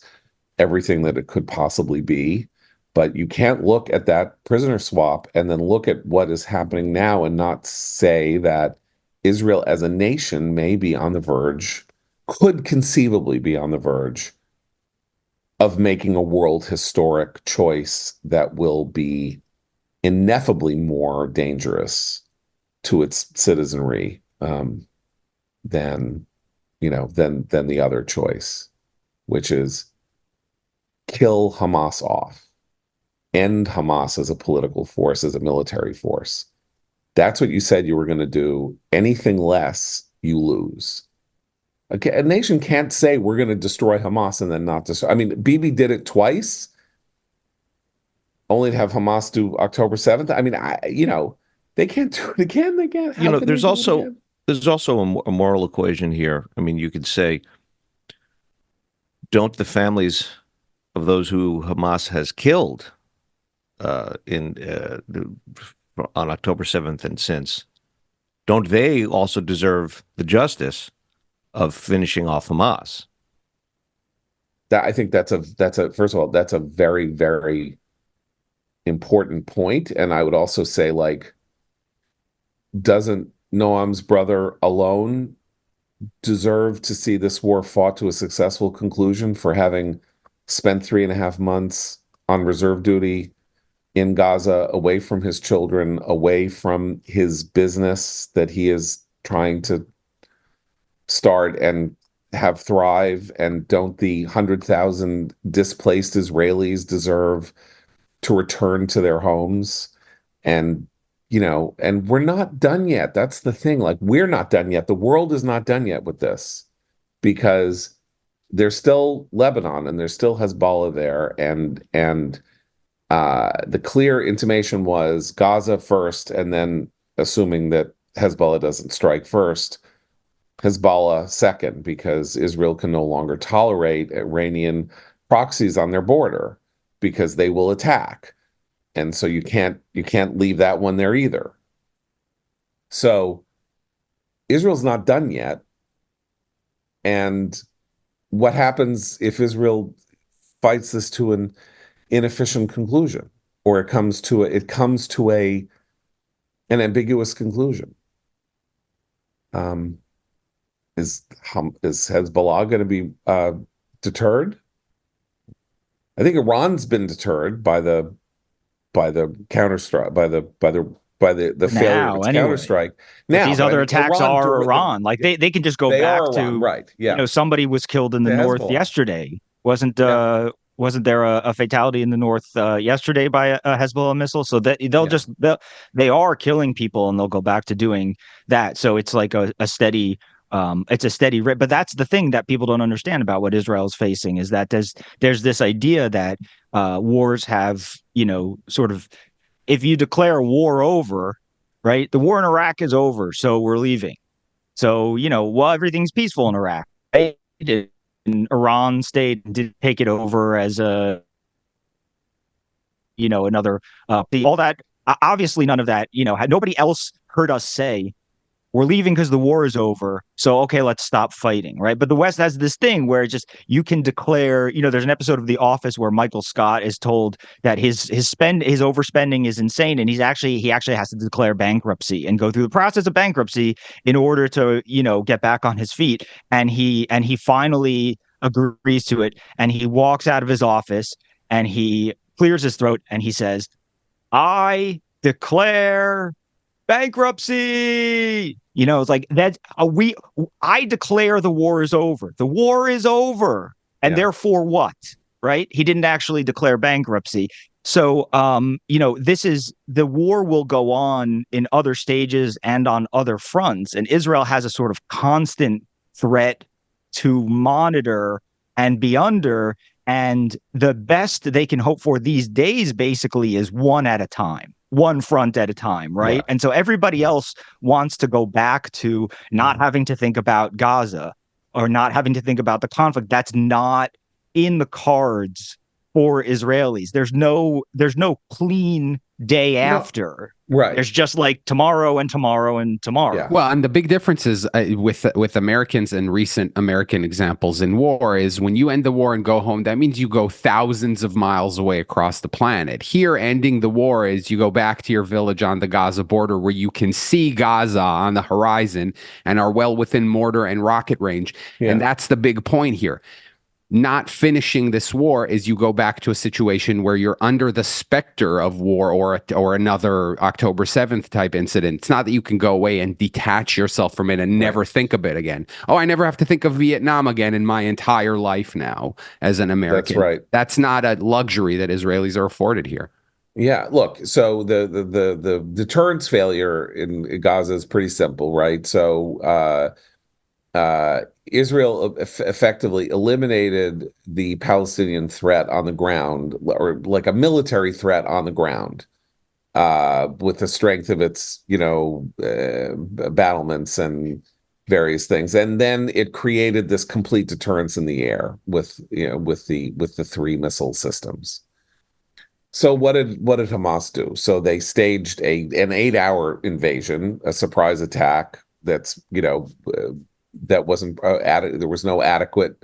everything that it could possibly be. But you can't look at that prisoner swap and then look at what is happening now and not say that Israel as a nation may be on the verge, could conceivably be on the verge of making a world historic choice that will be ineffably more dangerous to its citizenry than than the other choice, which is kill Hamas off, end Hamas as a political force, as a military force. That's what you said you were going to do. Anything less, you lose. Okay, a nation can't say we're going to destroy Hamas and then not destroy. I mean, Bibi did it twice, only to have Hamas do October 7th. I mean, they can't do it again. They can't. How can there's they do it also again? a moral equation here. I mean, you could say, don't the families of those who Hamas has killed on October 7th and since, don't they also deserve the justice of finishing off Hamas? I think that's a first of all, that's a very, very important point. And I would also say, like, doesn't Noam's brother alone deserve to see this war fought to a successful conclusion for having spent 3.5 months on reserve duty in Gaza, away from his children, away from his business that he is trying to start and have thrive? And don't the 100,000 displaced Israelis deserve to return to their homes? And and we're not done yet. That's the thing. Like, we're not done yet. The world is not done yet with this, because there's still Lebanon and there's still Hezbollah there. And the clear intimation was Gaza first, and then, assuming that Hezbollah doesn't strike first, Hezbollah second, because Israel can no longer tolerate Iranian proxies on their border, because they will attack. And so you can't leave that one there either. So Israel's not done yet. And what happens if Israel fights this to an inefficient conclusion, or it comes to an ambiguous conclusion? Is Hezbollah going to be deterred? I think Iran's been deterred by the counterstrike, by the failure of Now, its anyway. counterstrike. But Now, these but I other mean, attacks are Iran. Like, they can just go they back are Iran, to, right? Yeah, somebody was killed in the to north Hezbollah. yesterday. Wasn't Yeah. wasn't there a fatality in the north yesterday by a Hezbollah missile? So that they are killing people, and they'll go back to doing that. So it's like a steady it's a steady rate. But that's the thing that people don't understand about what Israel's facing, is that there's this idea that wars have, sort of, if you declare war over, right? The war in Iraq is over, so we're leaving. So, well, everything's peaceful in Iraq, right? And Iran stayed and did take it over as another all that. Obviously, none of that, nobody else heard us say we're leaving because the war is over. So, okay, let's stop fighting, right? But the West has this thing where you can declare, there's an episode of The Office where Michael Scott is told that his overspending is insane, and he actually has to declare bankruptcy and go through the process of bankruptcy in order to, get back on his feet. And he finally agrees to it, and he walks out of his office and he clears his throat and he says, "I declare bankruptcy." It's like that. I declare the war is over. The war is over, and therefore what? Right? He didn't actually declare bankruptcy. So, the war will go on in other stages and on other fronts, and Israel has a sort of constant threat to monitor and be under. And the best they can hope for these days basically is one at a time, one front at a time, right? And so everybody else wants to go back to not having to think about Gaza or not having to think about the conflict. That's not in the cards for Israelis. There's no clean day after. Right. There's just like tomorrow and tomorrow and tomorrow. Yeah. Well, and the big difference is with Americans and recent American examples in war is when you end the war and go home, that means you go thousands of miles away across the planet. Here, ending the war is you go back to your village on the Gaza border where you can see Gaza on the horizon and are well within mortar and rocket range. Yeah. And that's the big point here. Not finishing this war is you go back to a situation where you're under the specter of war or another October 7th type incident. It's not that you can go away and detach yourself from it and never think of it again. Oh, I never have to think of Vietnam again in my entire life now as an American. That's right. That's not a luxury that Israelis are afforded here. Yeah, look, so the deterrence failure in Gaza is pretty simple, right? So Israel effectively eliminated the Palestinian threat on the ground, or like a military threat on the ground, with the strength of its, battlements and various things, and then it created this complete deterrence in the air with the three missile systems. So what did Hamas do? So they staged an 8-hour invasion, a surprise attack that's that wasn't there was no adequate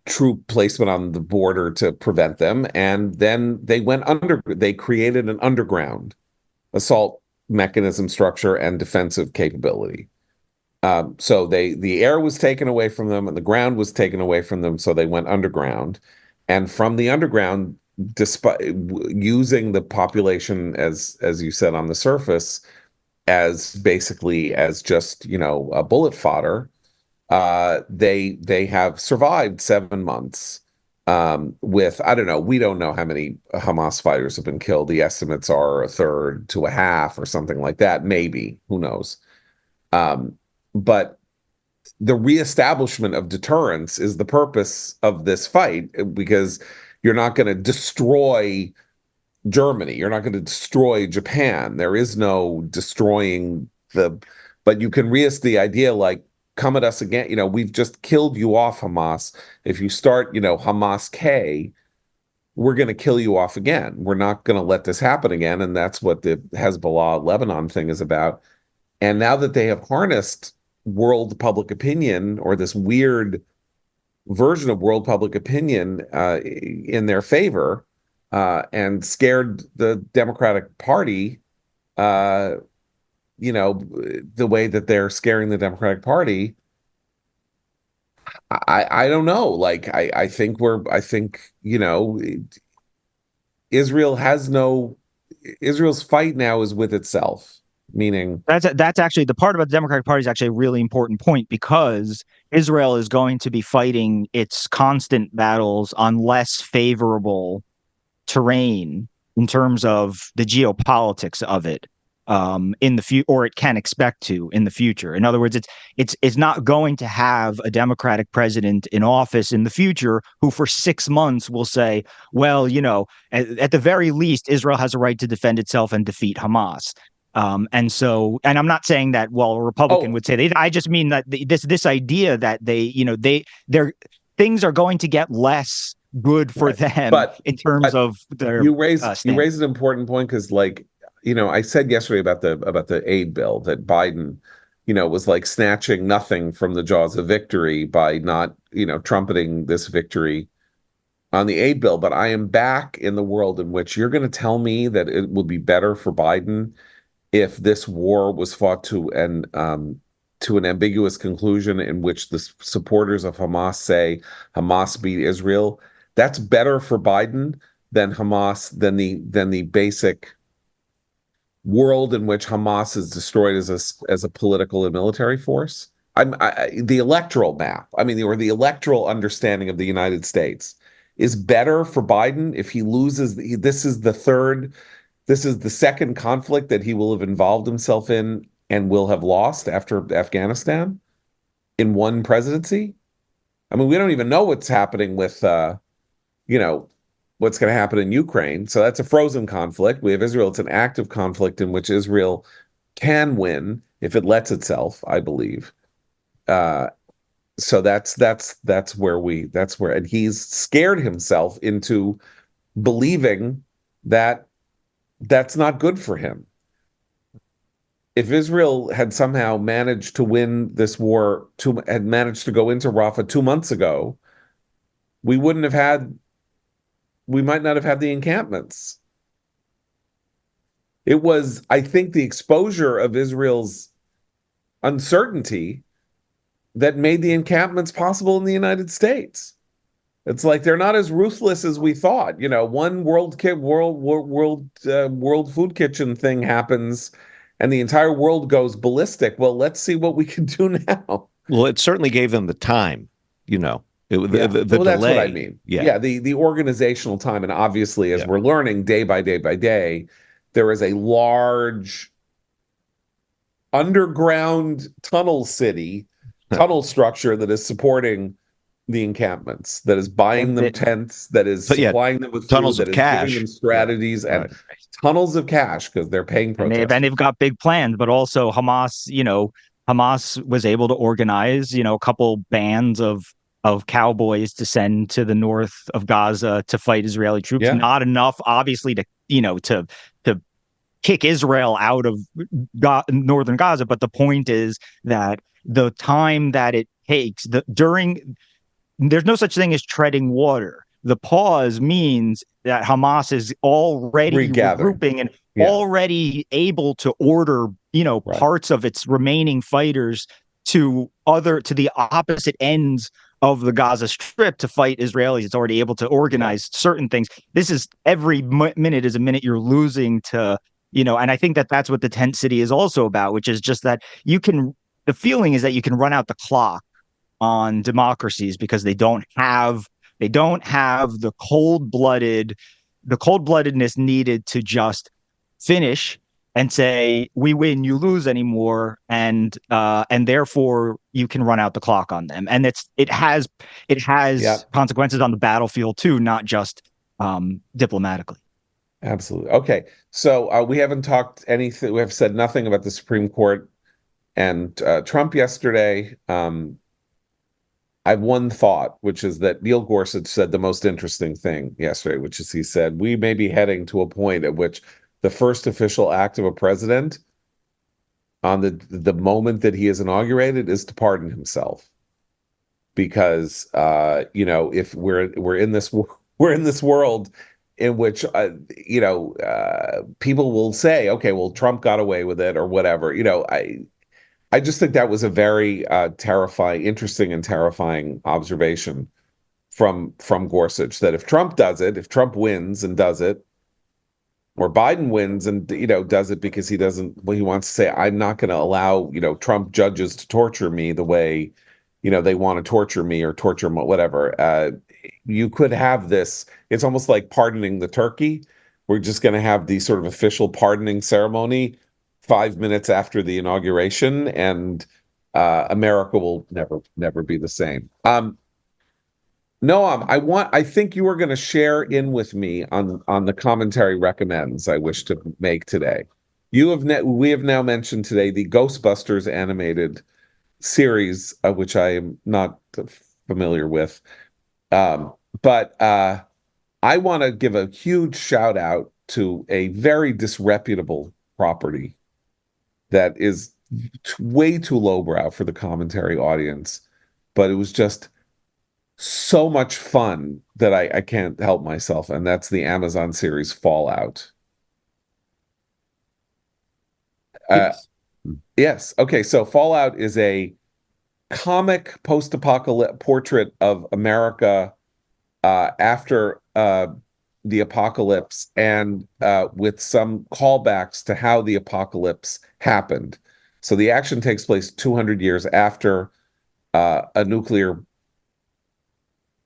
troop placement on the border to prevent them, and then they created an underground assault mechanism structure and defensive capability. So the air was taken away from them and the ground was taken away from them, so they went underground, and from the underground, despite using the population as you said on the surface as basically as just a bullet fodder, they have survived 7 months with, I don't know, we don't know how many Hamas fighters have been killed. The estimates are a third to a half or something like that, maybe, who knows. But the reestablishment of deterrence is the purpose of this fight, because you're not going to destroy Germany. You're not going to destroy Japan. There is no destroying but you can the idea, like, come at us again. We've just killed you off, Hamas. If you start, Hamas K, we're going to kill you off again. We're not going to let this happen again. And that's what the Hezbollah Lebanon thing is about. And now that they have harnessed world public opinion, or this weird version of world public opinion in their favor, and scared the Democratic Party, the way that they're scaring the Democratic Party, I don't know. Like, I think Israel's fight now is with itself. Meaning that's actually the part about the Democratic Party is actually a really important point, because Israel is going to be fighting its constant battles on less favorable terrain in terms of the geopolitics of it in the future, or it can expect to in the future. In other words, it's not going to have a Democratic president in office in the future who for 6 months will say, well, at the very least, Israel has a right to defend itself and defeat Hamas. And I'm not saying that, well, a Republican would say that. I just mean that this idea that their things are going to get less good for them, in terms of their you raise an important point, because, like, I said yesterday about the aid bill that Biden was like snatching nothing from the jaws of victory by not trumpeting this victory on the aid bill. But I am back in the world in which you're going to tell me that it will be better for Biden if this war was fought to an ambiguous conclusion, in which the supporters of Hamas say Hamas beat Israel. That's better for Biden than than the basic world in which Hamas is destroyed as a political and military force. The electoral map, or the electoral understanding of the United States is better for Biden if he loses. This is the second conflict that he will have involved himself in and will have lost after Afghanistan in one presidency. I mean, we don't even know what's happening with, what's going to happen in Ukraine. So that's a frozen conflict. We have Israel. It's an active conflict in which Israel can win if it lets itself, I believe. So that's where, and he's scared himself into believing that that's not good for him. If Israel had somehow managed to win this war, had managed to go into Rafah 2 months ago, we might not have had the encampments. It was, I think, the exposure of Israel's uncertainty that made the encampments possible in the United States. It's like they're not as ruthless as we thought. One world food kitchen thing happens, and the entire world goes ballistic. Well, let's see what we can do now. Well, it certainly gave them the time. The delay. That's what I mean. Yeah, the organizational time, and obviously, as we're learning day by day, there is a large underground tunnel structure that is supporting the encampments, that is buying them tents, that is supplying them with tunnels food, of that cash, is giving them strategies and tunnels of cash because they're paying protesters. And they've got big plans, but also Hamas was able to organize, a couple bands of cowboys to send to the north of Gaza to fight Israeli troops. Yeah. Not enough, obviously, to kick Israel out of northern Gaza. But the point is that the time that it takes there's no such thing as treading water. The pause means that Hamas is already regrouping and already able to order, parts of its remaining fighters to the opposite ends of the Gaza Strip to fight Israelis. It's already able to organize certain things. This is every minute is a minute you're losing to, and I think that that's what the tent city is also about, which is just that the feeling is that you can run out the clock on democracies because they don't have the cold-bloodedness needed to just finish and say we win, you lose anymore, and therefore you can run out the clock on them. And it has consequences on the battlefield too, not just diplomatically. Absolutely. Okay, so we haven't talked anything. We have said nothing about the Supreme Court and Trump yesterday. I have one thought, which is that Neil Gorsuch said the most interesting thing yesterday, which is he said, we may be heading to a point at which the first official act of a president on the moment that he is inaugurated is to pardon himself. Because, if we're in this world in which, people will say, okay, well, Trump got away with it or whatever, I just think that was a very interesting and terrifying observation from Gorsuch, that if Trump wins and does it, or Biden wins and does it because he wants to say, I'm not going to allow Trump judges to torture me the way they want to torture me or torture whatever. You could have this. It's almost like pardoning the turkey. We're just going to have the sort of official pardoning ceremony 5 minutes after the inauguration, and America will never be the same. Noam, I think you were going to share in with me on the commentary recommends I wish to make today. We have now mentioned today the Ghostbusters animated series, which I am not familiar with, but I want to give a huge shout out to a very disreputable property that is way too lowbrow for the commentary audience, but it was just so much fun that I can't help myself, and that's the Amazon series Fallout. Yes. Okay, so Fallout is a comic post-apocalyptic portrait of America after the apocalypse, and with some callbacks to how the apocalypse happened. So the action takes place 200 years after a nuclear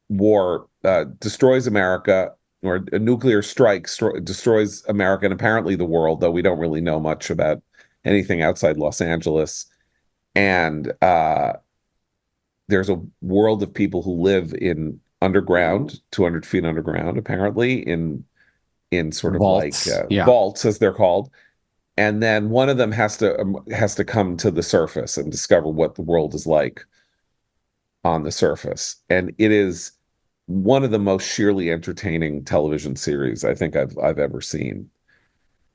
war destroys America, or a nuclear strike destroys America and apparently the world, though we don't really know much about anything outside Los Angeles. And there's a world of people who live in underground, 200 feet underground, apparently in sort of like Vaults. Yeah. vaults, as they're called. And then one of them has to come to the surface and discover what the world is like on the surface. And it is one of the most sheerly entertaining television series I think I've ever seen.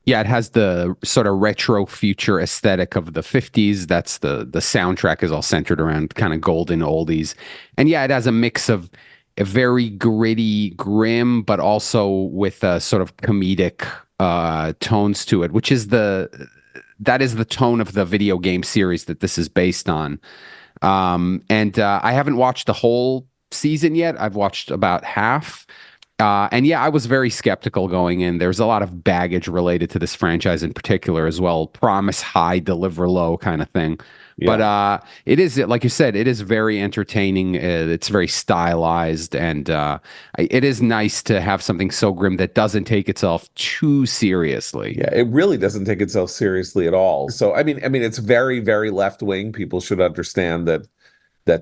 Yeah, it has the sort of retro future aesthetic of the 50s. That's the soundtrack is all centered around kind of golden oldies. And yeah, it has a mix of a very gritty, grim, but also with a sort of comedic tones to it, which is that is the tone of the video game series that this is based on. And I haven't watched the whole season yet. I've watched about half. And yeah, I was very skeptical going in. There's a lot of baggage related to this franchise in particular as well. Promise high, deliver low kind of thing. Yeah. But it is, like you said, it is very entertaining. It's very stylized, and it is nice to have something so grim that doesn't take itself too seriously. Yeah, it really doesn't take itself seriously at all. So I mean, it's very, very left wing. People should understand that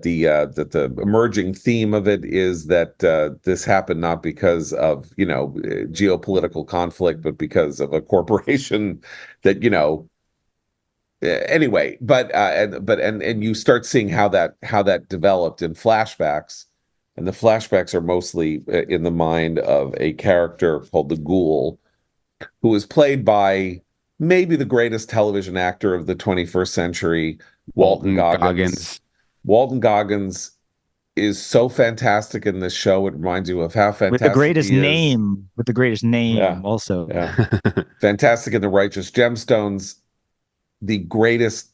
the emerging theme of it is that this happened not because of geopolitical conflict, but because of a corporation that anyway. And you start seeing how that developed in flashbacks, and the flashbacks are mostly in the mind of a character called the Ghoul, who is played by maybe the greatest television actor of the 21st century, Walton Goggins. Walton Goggins is so fantastic in this show. It reminds you of how fantastic with the greatest he is. name, Yeah. also. Yeah. Fantastic in The Righteous Gemstones, the greatest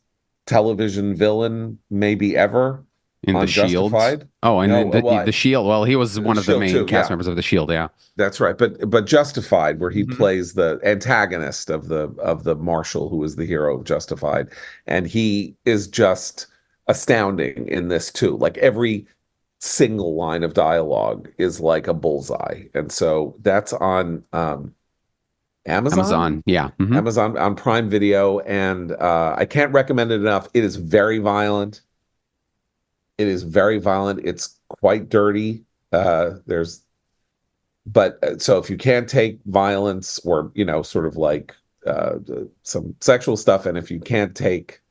television villain maybe ever In on The Shield. Justified. Oh, and the Shield. Well, he was one of the Shield main too, cast yeah. members of The Shield. Yeah, That's right. But Justified, where he Mhm. plays the antagonist of the marshal who is the hero of Justified, and he is just astounding in this too. Like every single line of dialogue is like a bullseye. And so that's on Amazon. Yeah. Mhm. Amazon on Prime Video, and I can't recommend it enough. It is very violent. It is very violent. It's quite dirty. So if you can't take violence or sort of like some sexual stuff, and if you can't take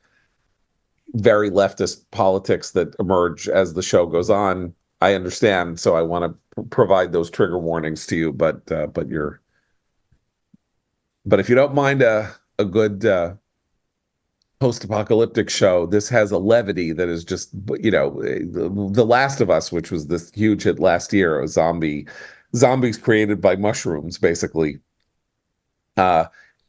very leftist politics that emerge as the show goes on, I understand. So I want to provide those trigger warnings to you, but if you don't mind a good post-apocalyptic show, this has a levity that is just, The Last of Us, which was this huge hit last year, a zombies created by mushrooms, basically.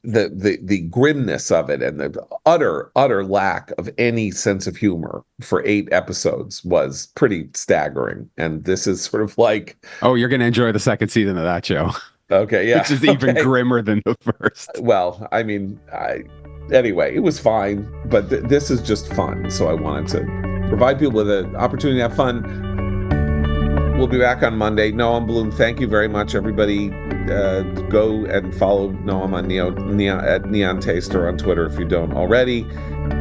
The grimness of it and the utter lack of any sense of humor for 8 episodes was pretty staggering. And this is sort of like, Oh, you're gonna enjoy the second season of that show. Okay, yeah, which is even grimmer than the first. Well, I mean, anyway, it was fine, but this is just fun. So I wanted to provide people with an opportunity to have fun. We'll be back on Monday. Noam Blum, thank you very much, everybody. Go and follow Noam on at Neon Taster on Twitter if you don't already.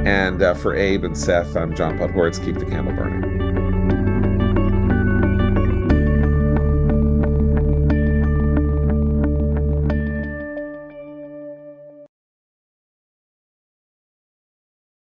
And for Abe and Seth, I'm John Podhoretz. Keep the candle burning.